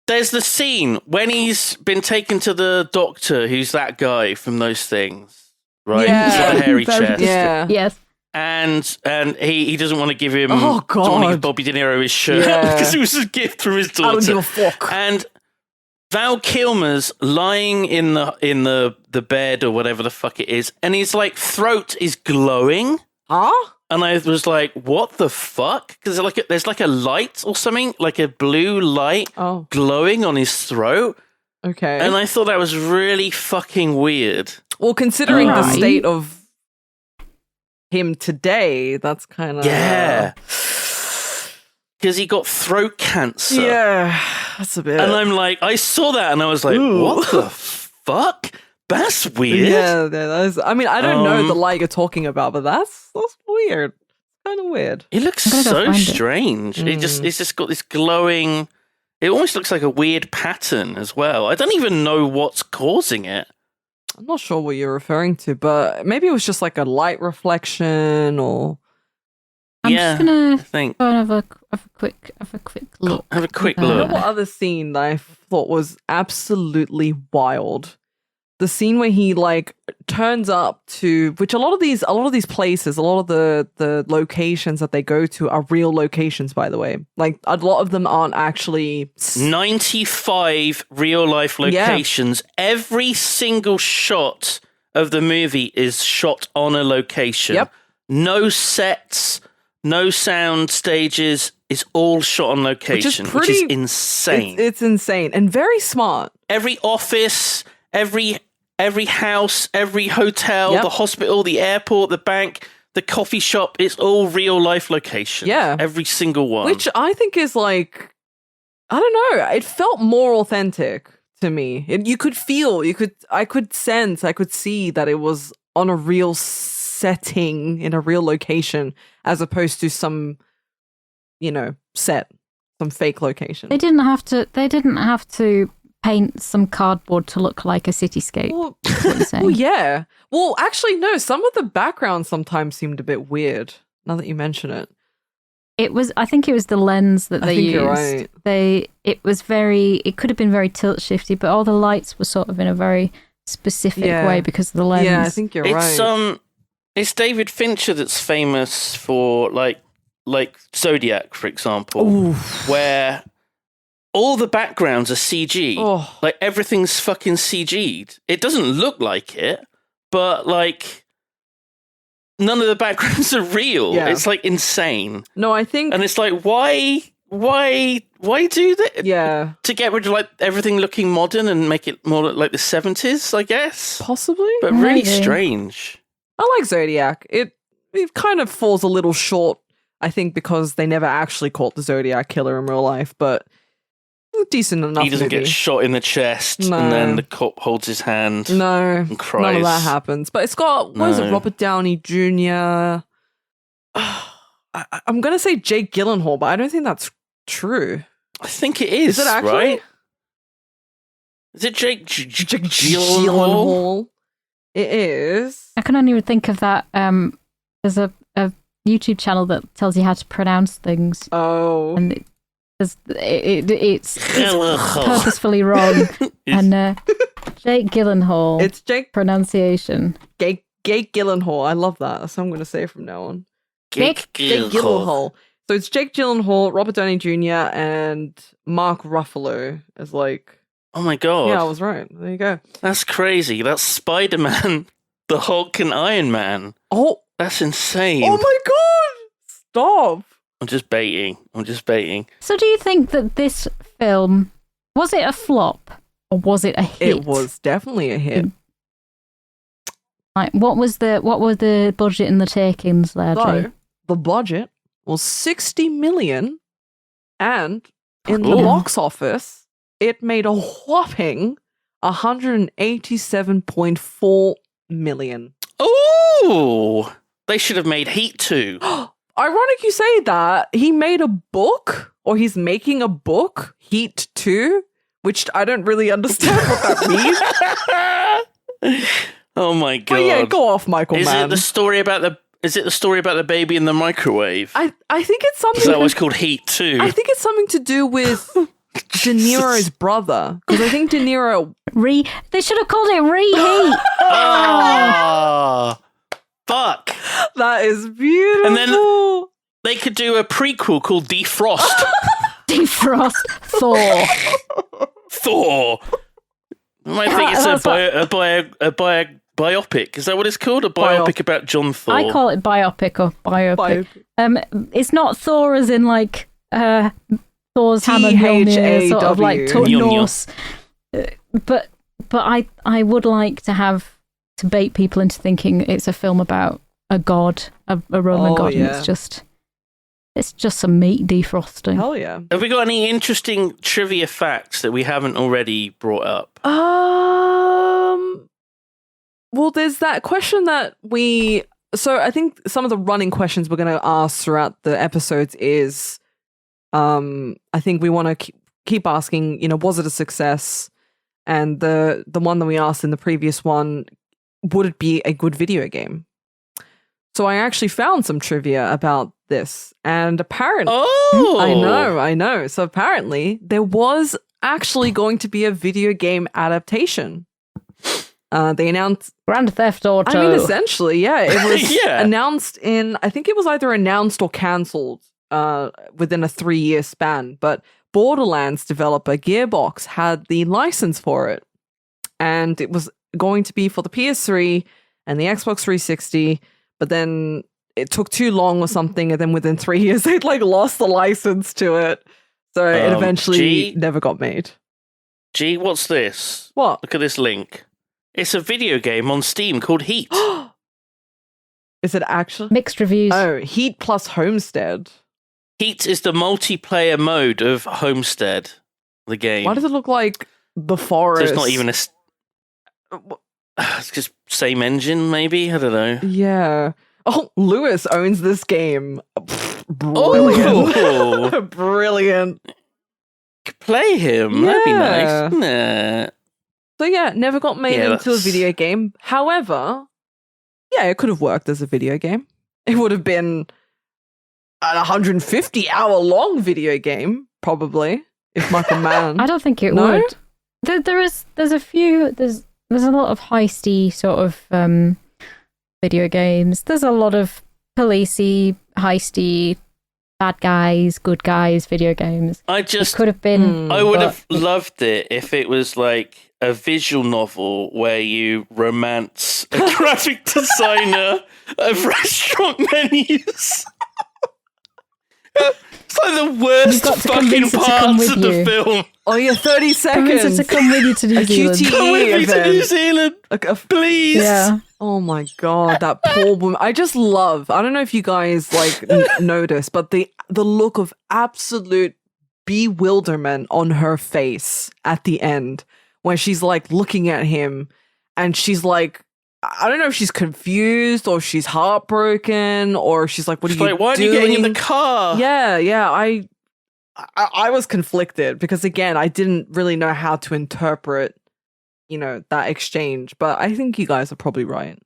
There's the scene when he's been taken to the doctor, who's that guy from those things, right? Yeah. He's got a hairy chest. Yeah. Yes. And he doesn't want to give him doesn't want to give Bobby De Niro his shirt because it was a gift from his daughter. I don't give a fuck. And Val Kilmer's lying in the bed or whatever the fuck it is, and his throat is glowing. Huh? And I was like, what the fuck? Because there's a light or something, like a blue light glowing on his throat. Okay. And I thought that was really fucking weird. Well, considering the state of him today, that's kind of... Yeah. Because he got throat cancer. Yeah, that's a bit... And I'm like, I saw that and I was like, ooh. What the fuck? That's weird. Yeah, that is... I mean, I don't know the light you're talking about, but that's weird. Kind of weird. It looks so strange. It's just got this glowing... It almost looks like a weird pattern as well. I don't even know what's causing it. I'm not sure what you're referring to, but maybe it was just a light reflection or... I'm just gonna go and have a quick look. Have a quick You know look. what other scene that I thought was absolutely wild the scene where he like turns up to, which a lot of these places, a lot of the locations that they go to are real locations, by the way. Like a lot of them aren't actually 95 real life locations. Yeah. Every single shot of the movie is shot on a location. Yep. No sets, no sound stages. It's all shot on location, which is insane. It's insane and very smart. Every office, every house, every hotel, the hospital, the airport, the bank, the coffee shop, it's all real life locations. Yeah. Every single one. Which I think is like, I don't know, it felt more authentic to me. I could sense, I could see that it was on a real setting in a real location as opposed to some, set, some fake location. They didn't have to paint some cardboard to look like a cityscape. Well, yeah. Well, actually, no. Some of the backgrounds sometimes seemed a bit weird. Now that you mention it, I think it was the lens that they used. You're right. It could have been very tilt shifty, but all the lights were sort of in a very specific way because of the lens. Yeah, I think you're right. It's David Fincher that's famous for like Zodiac, for example, where all the backgrounds are CG. Oh. Like, everything's fucking CG'd. It doesn't look like it, but, like, none of the backgrounds are real. Yeah. It's, like, insane. No, I think... And it's like, why do that? Yeah. To get rid of, like, everything looking modern and make it more like the 70s, I guess? Possibly. But really strange. I like Zodiac. It kind of falls a little short, I think, because they never actually caught the Zodiac killer in real life, but... decent enough. He doesn't get shot in the chest, and then the cop holds his hand. No, and cries. None of that happens. But it's got Robert Downey Jr. I'm gonna say Jake Gyllenhaal, but I don't think that's true. I think it is. Is it actually? Right? Is it Jake Gyllenhaal? It is. I can only think of that. There's a YouTube channel that tells you how to pronounce things. Oh, and it's purposefully wrong. And Jake Gyllenhaal. It's Jake pronunciation. Jake Gyllenhaal. I love that. That's what I'm going to say from now on. Jake Gyllenhaal. So it's Jake Gyllenhaal, Robert Downey Jr., and Mark Ruffalo as like. Oh my god! Yeah, I was right. There you go. That's crazy. That's Spider-Man, the Hulk, and Iron Man. Oh, that's insane. Oh my god! Stop. I'm just baiting. So do you think that this film, was it a flop or was it a hit? It was definitely a hit. Like, what was the budget and the takings there, Jay? The budget was $60 million, and in the box office, it made a whopping $187.4 million. Oh, they should have made Heat 2. Ironic you say that. He made a book, or he's making a book, Heat 2, which I don't really understand what that means. Oh my god. But yeah, go off, Michael Mann. Is it the story about the baby in the microwave? I think it's something... Is that what's called Heat 2? I think it's something to do with De Niro's brother. Because I think De Niro... They should have called it Reheat. Oh, fuck. That is beautiful. And then they could do a prequel called Defrost. Defrost Thor. I might think it's a biopic. Is that what it's called? A biopic about John Thor. I call it biopic or biopic. It's not Thor as in like Thor's hammer Mjolnir, sort of like Norse. But I would like to bait people into thinking it's a film about a god, a Roman god, and it's just some meat defrosting. Hell yeah. Have we got any interesting trivia facts that we haven't already brought up? Well, there's that question that so I think some of the running questions we're going to ask throughout the episodes is, I think we want to keep asking, was it a success? And the one that we asked in the previous one, would it be a good video game? So I actually found some trivia about this, and apparently... Oh! I know. So apparently, there was actually going to be a video game adaptation. They announced Grand Theft Auto. I mean, essentially, yeah. It was Yeah. announced I think it was either announced or cancelled within a 3-year span. But Borderlands developer Gearbox had the license for it. And it was going to be for the PS3 and the Xbox 360. But then it took too long or something. And then within 3 years, they'd like lost the license to it. So it eventually never got made. Gee, what's this? What? Look at this link. It's a video game on Steam called Heat. Is it actually? Mixed reviews. Oh, Heat plus Homestead. Heat is the multiplayer mode of Homestead, the game. Why does it look like The Forest? There's not even a... It's just same engine, maybe? I don't know. Yeah. Oh, Lewis owns this game. Brilliant. Oh! Brilliant. Play him. That'd be Yeah. nice. Nah. So yeah, never got made Yeah, into a video game. However, yeah, it could have worked as a video game. It would have been an 150-hour-long video game, probably, if Michael Mann. I don't think it No? would. There's a lot of heisty sort of video games. There's a lot of policey, heisty, bad guys, good guys video games. It could have been. I would but have loved it if it was like a visual novel where you romance a graphic designer of restaurant menus. It's like the worst got to fucking convince her to come parts with of the you. film. Oh yeah, 30 Convince seconds. her to come with you to New A Zealand. QTE Come with me to event. New Zealand, please. Yeah. Oh my god, that poor woman. I just love. I don't know if you guys like notice, but the look of absolute bewilderment on her face at the end when she's like looking at him and she's like, I don't know if she's confused or she's heartbroken or she's like, what She's are you like, why doing? are you getting in the car? Yeah. I was conflicted because again, I didn't really know how to interpret, that exchange. But I think you guys are probably right.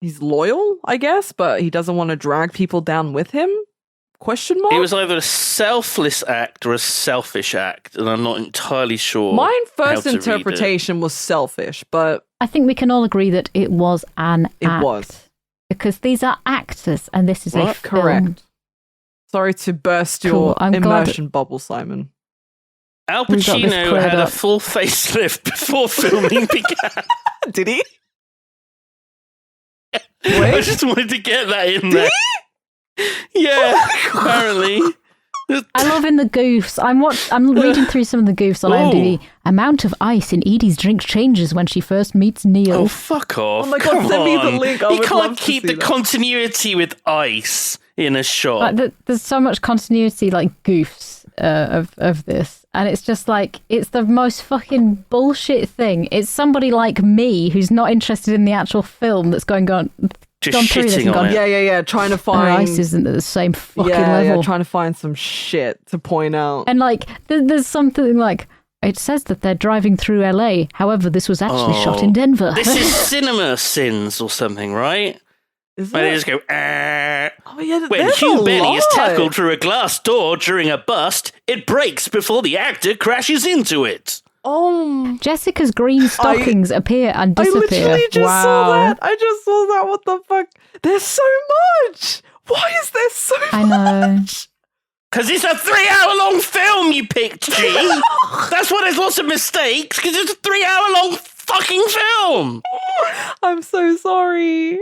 He's loyal, I guess, but he doesn't want to drag people down with him? Question mark? It was either a selfless act or a selfish act, and I'm not entirely sure. Mine how first to read it. interpretation was selfish, but I think we can all agree that it was an act. it was. Because these are actors and this is a What? film. Correct. Sorry to burst Cool, your I'm glad- immersion bubble, Simon. Al We got this Pacino cleared had a up. full facelift before filming began. Did he? I just wanted to get that in there. Yeah, apparently. I love in the goofs. I'm reading through some of the goofs on IMDb. Amount of ice in Edie's drink changes when she first meets Neil. Oh, fuck off. Oh my God, Come send me the on. link. I You would can't love to keep see the that. continuity with ice in a shot. Like, there's so much continuity, like goofs of this, and it's just like it's the most fucking bullshit thing. It's somebody like me who's not interested in the actual film that's gone Just through this shitting and on gone, it. Yeah. Trying to "Oh, find ice isn't at the same fucking yeah, level. trying to find some shit to point out. And like, there's something like it says that they're driving through LA. However, this was actually shot in Denver. This is cinema sins or something, right? Is Where they it? just go, Oh yeah, When there's Hugh a Benny is lot. tackled through a glass door during a bust, it breaks before the actor crashes into it. Oh, Jessica's green stockings appear and I disappear. literally just wow. saw that. I just saw that. What the fuck? There's so much. Why is there so I much? know. Because it's a 3-hour-long film you picked, G. That's why there's lots of mistakes, because it's a 3-hour-long fucking film. I'm so sorry.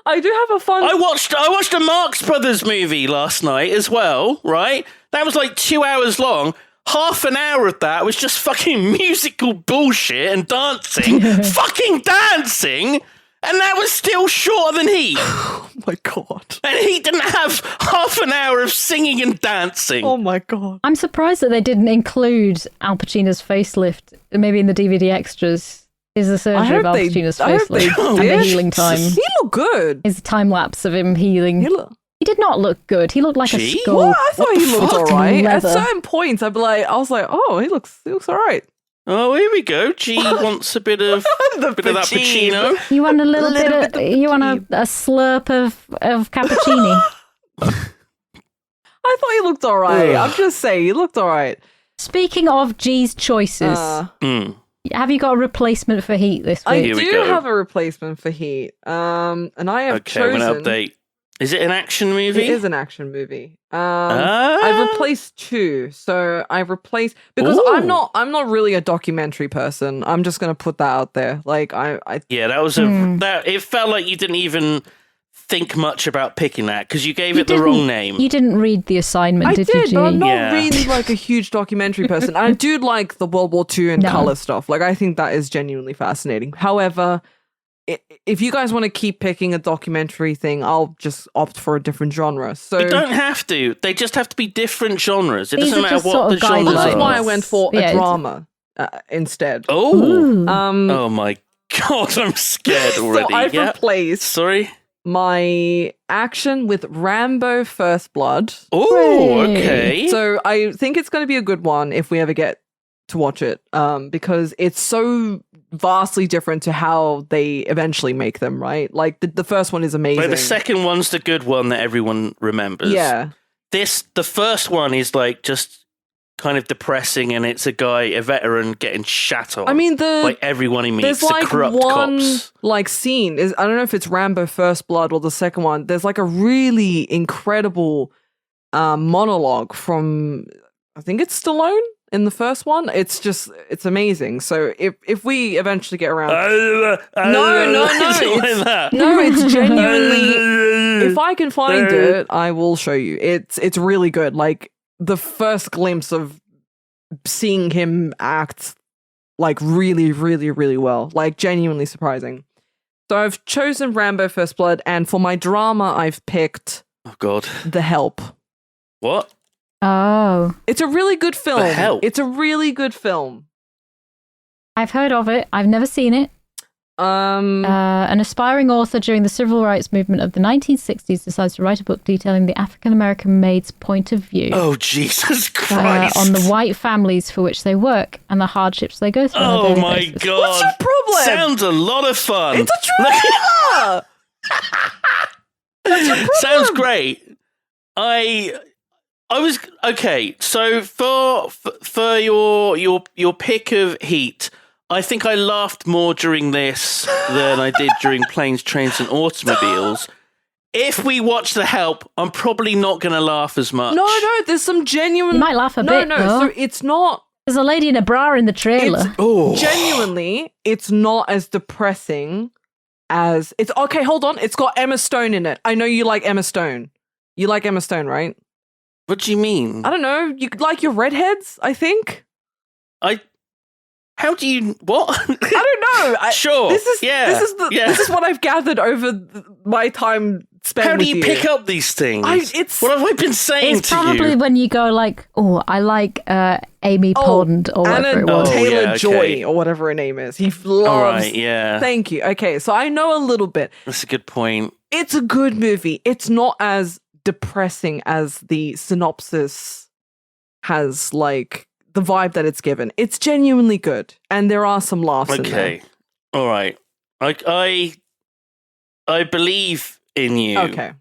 I do have a fun. I watched a Marx Brothers movie last night as well, right? That was like 2 hours long. Half an hour of that was just fucking musical bullshit and dancing. Fucking dancing! And that was still shorter than Heat. Oh my god. And Heat didn't have half an hour of singing and dancing. Oh my god. I'm surprised that they didn't include Al Pacino's facelift, maybe in the DVD extras. Is the surgery of Al Pacino's I hope they facelift and the did. healing time. He looked good. Is a time lapse of him healing. He did not look good. He looked like a Gee, skull. What? I thought he looked fuck? alright. At Leather. certain points, I was like, oh, he looks alright. Oh, here we go. G wants a bit of The bit of that Pacino. You want a little Little bit bit of, of you want a slurp of cappuccini. I thought he looked alright. Ugh. I'm just saying, he looked alright. Speaking of G's choices, Mm. Have you got a replacement for Heat this I week? Here we do go. have a replacement for Heat. And I have Okay, I'm chosen. going to update. Is it an action movie? It is an action movie. I've replaced 2. So I replaced because Ooh. I'm not really a documentary person. I'm just gonna put that out there. Like I Yeah, that was it felt like you didn't even think much about picking that because you gave it the wrong name. You didn't read the assignment, I did did, you? but I'm not Yeah. really like a huge documentary person. I do like the World War II and No. color stuff. Like I think that is genuinely fascinating. However, if you guys want to keep picking a documentary thing, I'll just opt for a different genre. So You don't have to. They just have to be different genres. It These doesn't are matter just what sort the of genres this is are. why I went for Yeah, a it's- drama instead. Oh. Ooh. Oh my god, I'm scared already. So I've Yeah. replaced Sorry. my action with Rambo First Blood. Oh, Hooray. okay. So I think it's going to be a good one if we ever get to watch it, because it's so vastly different to how they eventually make them, right? Like the first one is amazing. Like the second one's the good one that everyone remembers. Yeah. The first one is like just kind of depressing, and it's a veteran, getting shat on. I mean, by everyone he meets, there's the like corrupt one cops. like scene is I don't know if it's Rambo First Blood or the second one. There's like a really incredible monologue from I think it's Stallone in the first one. It's amazing. So if we eventually get around, no, It's like that. no, it's genuinely. If I can find it, I will show you. It's really good. Like the first glimpse of seeing him act like really, really, really well, like genuinely surprising. So I've chosen Rambo First Blood, and for my drama, I've picked Oh god. The Help. What? Oh, It's a really good film. The Help? It's a really good film. I've heard of it. I've never seen it. An aspiring author during the civil rights movement of the 1960s decides to write a book detailing the African-American maid's point of view Oh Jesus Christ! on the white families for which they work and the hardships they go through. on a Oh daily my basis. god! What's your problem? Sounds a lot of fun. It's a trailer. Sounds great. I was okay. So for your pick of Heat, I think I laughed more during this than I did during Planes, Trains, and Automobiles. If we watch The Help, I'm probably not going to laugh as much. No, there's some genuine. You might laugh a bit, though. So it's not. There's a lady in a bra in the trailer. Oh, Genuinely, it's not as depressing as it's. Okay, hold on. It's got Emma Stone in it. I know you like Emma Stone. You like Emma Stone, right? what do you mean? I don't know. You like your redheads, I think. How do you what? I don't know. Sure. This is what I've gathered over my time spent. How do with you pick up these things? It's What have I been saying It's to probably you? when you go like, oh, I like Amy Oh, Pond or whatever Anna it was. Oh, Taylor yeah, okay. Joy or whatever her name is. He loves. All right, yeah, Thank you. Okay, so I know a little bit. that's a good point. It's a good movie. It's not as depressing as the synopsis has, like the vibe that it's given. It's genuinely good, and there are some laughs in there. Okay, all right. I believe in you. Okay.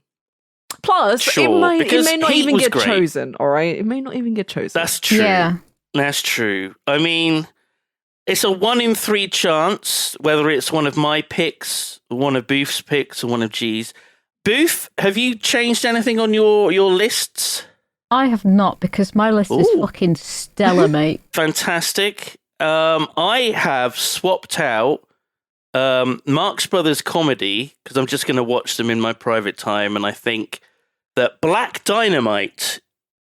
Plus, Sure, it may because not Heat even was get great. chosen. All right, it may not even get chosen. That's true. Yeah. That's true. I mean, it's a 1 in 3 chance whether it's one of my picks, one of Booth's picks, or one of G's. Booth, have you changed anything on your lists? I have not, because my list is Ooh. fucking stellar, mate. Fantastic. I have swapped out Marx Brothers comedy because I'm just going to watch them in my private time, and I think that Black Dynamite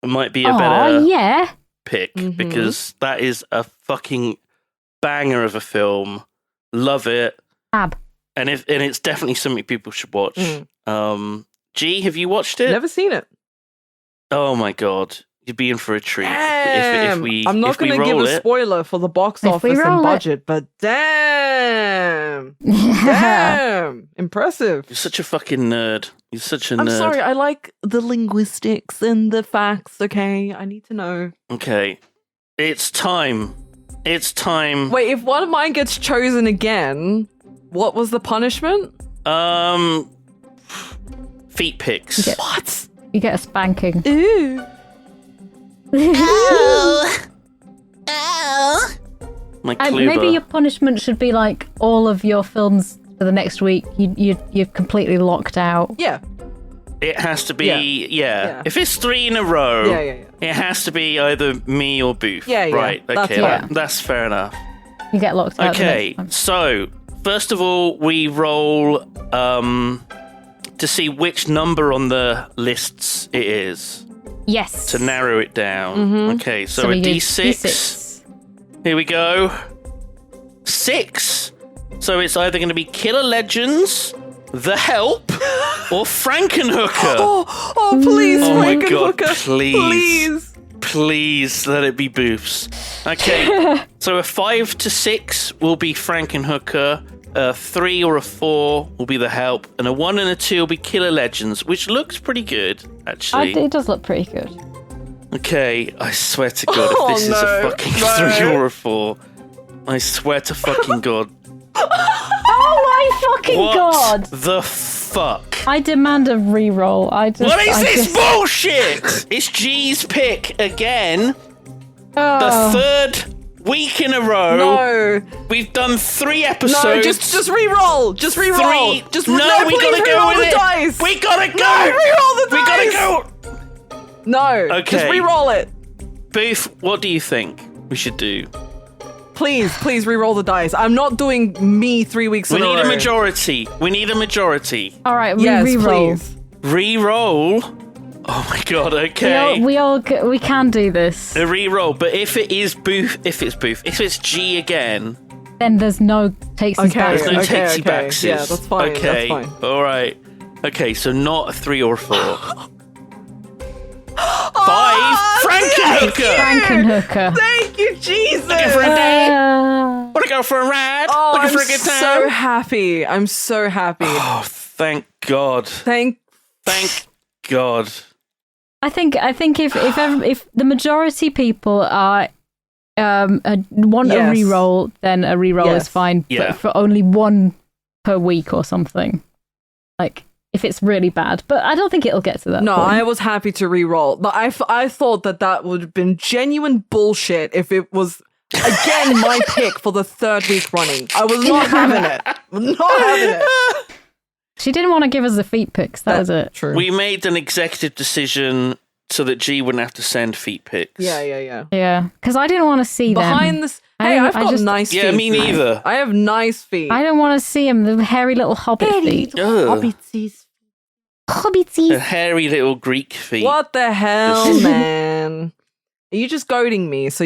might be a better yeah. pick Mhm. because that is a fucking banger of a film. Love it, Ab. and it's definitely something people should watch. Mm. G, have you watched it? Never seen it. Oh my god, you'd be in for a treat Damn. if we. I'm not if we going to give roll a it. spoiler for the box If we office and roll it. budget, but damn, impressive. You're such a fucking nerd. You're such a I'm nerd. sorry, I like the linguistics and the facts, okay? I need to know. Okay, it's time. It's time. Wait, if one of mine gets chosen again, what was the punishment? Feet pics. Yeah. What? You get a spanking. Ew. My Kluber. Maybe your punishment should be like all of your films for the next week. You're completely locked out. Yeah. It has to be, Yeah. If it's 3 in a row, Yeah. it has to be either me or Booth. Yeah. Right, That's okay, fine. that's fair enough. You get locked out. Okay, so first of all, we roll to see which number on the lists it is Yes. to narrow it down. Mm-hmm. Okay, so we a do D6. Here we go. 6. So it's either going to be Killer Legends, The Help, or Frankenhooker. Oh, please, Oh my God, Frankenhooker. please. Please let it be Booths. Okay, so a 5 to 6 will be Frankenhooker, a 3 or a 4 will be The Help, and a 1 and a 2 will be Killer Legends, which looks pretty good, actually. It does look pretty good. Okay, I swear to God, if this is a fucking 3 or a 4, I swear to fucking God. Oh my fucking What god! the fuck? I demand a re-roll. What is this bullshit? It's G's pick again. The third week in a row. No. We've done 3 episodes. No, just re-roll. Just re-roll. 3. Just no, we please gotta go re-roll with the it. dice. We gotta go. No, re-roll the We dice. gotta go. No. Okay. Just re-roll it. Booth, what do you think we should do? Please re-roll the dice. I'm not doing me 3 weeks We in a row. need a majority. We need a majority. All right, Yes, re-roll. please. Re-roll. Oh my God. Okay. We can do this. A re-roll, but if it's Booth, if it's G again, Then there's no takes and Okay, backs. there's no okay, takesy okay. backsies. Yeah, that's fine, Okay, that's fine. all right. Okay, so not a 3 or 4. 5. Frankenhooker. Frankenhooker. Thank you, Jesus. Looking for a date? Uh, Want to go for a ride? Oh, Looking I'm for a good time? so happy. I'm so happy. Oh, thank God. Thank. God. I think if the majority people are want a Yes. re-roll, then a re-roll Yes. is fine. Yeah. But for only 1 per week or something, like if it's really bad. But I don't think it'll get to that. No, point. I was happy to re-roll. But I thought that would have been genuine bullshit if it was, again, my pick for the 3rd week running. I was not having it. Not having it. She didn't want to give us the feet pics. That was it. True. We made an executive decision so that G wouldn't have to send feet pics. Yeah. Yeah, because I didn't want to see them. Behind this. I Hey, I've I got just- nice feet. Yeah, me neither. I have nice feet. I don't want to see them. The hairy little hobbit feet. Ugh. Hobbitsies. The Hobbitsy. hairy little Greek feet. What the hell, man? Are you just goading me? So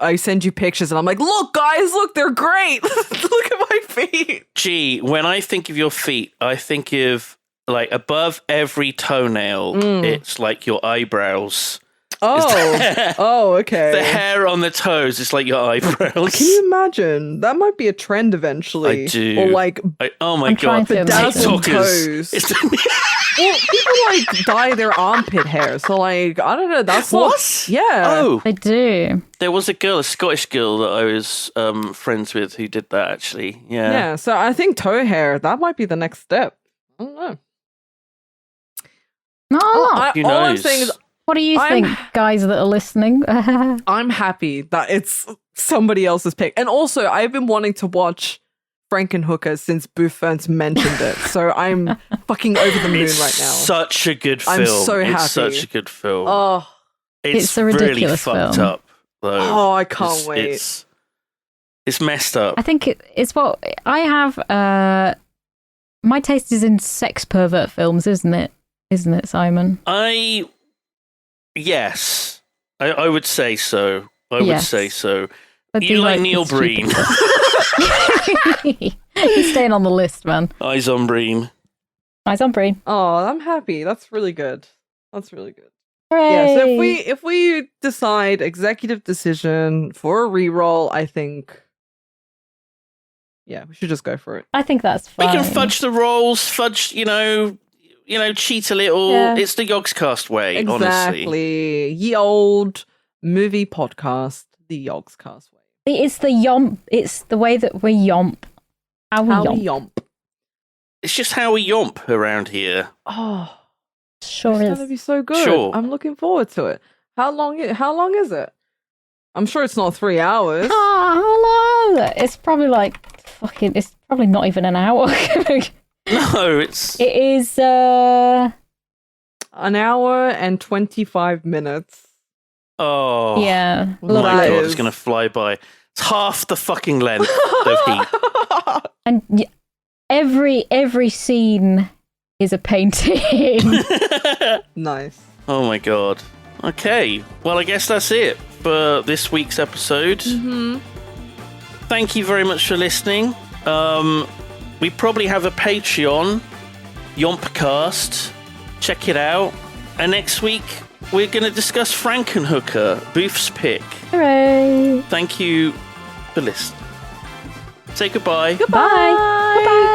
I send you pictures and I'm like, look, guys, look, they're great. Look at my feet. G, when I think of your feet, I think of like above every toenail, it's like your eyebrows. Oh, okay. The hair on the toes is like your eyebrows. Can you imagine? That might be a trend eventually. I do. Or like Oh my I'm God. trying to bedazzled TikTokers. toes. Well, people like dye their armpit hair. So like, I don't know. That's What? Yeah. Oh, They do. there was a Scottish girl that I was friends with who did that actually. Yeah. Yeah. So I think toe hair, that might be the next step. I don't know. No. All I'm knows? saying is What do you I'm- think, guys that are listening? I'm happy that it's somebody else's pick. And also, I've been wanting to watch Frankenhooker since Booth Ferns mentioned it. So I'm fucking over the moon It's right now. such a good film. I'm so happy. It's such a good film. Oh, It's a really ridiculous fucked film. up though. oh, I can't wait. It's messed up. I think it's what I have. My taste is in sex pervert films, isn't it? Isn't it, Simon? Yes, I would say so. I would Yes. say so. I You do like the Neil stupid Breen. stuff. He's staying on the list, man. Eyes on Breen. Eyes on Breen. Oh, I'm happy. That's really good. That's really good. Hooray! Yeah, so if we decide executive decision for a reroll, I think we should just go for it. I think that's We fine. can fudge the rolls, cheat a little. Yeah. It's the Yogscast way, honestly. Exactly. Ye old movie podcast, the Yogscast way. It's the yomp. It's the way that we yomp. How we How yomp. we yomp. It's just how we yomp around here. Oh, Sure it's is. gonna be so good. Sure. I'm looking forward to it. How long is it? I'm sure it's not 3 hours. Oh, hello. It's probably like it's probably not even an hour. No, it is An hour and 25 minutes. Oh. Yeah. My That God, is. it's going to fly by. It's half the fucking length of Heat. And every scene is a painting. Nice. Oh my God. Okay. Well, I guess that's it for this week's episode. Mm-hmm. Thank you very much for listening. We probably have a Patreon, YOMPcast. Check it out. And next week, we're going to discuss Frankenhooker, Booth's pick. Hooray. Thank you for listening. Say goodbye. Goodbye. Bye.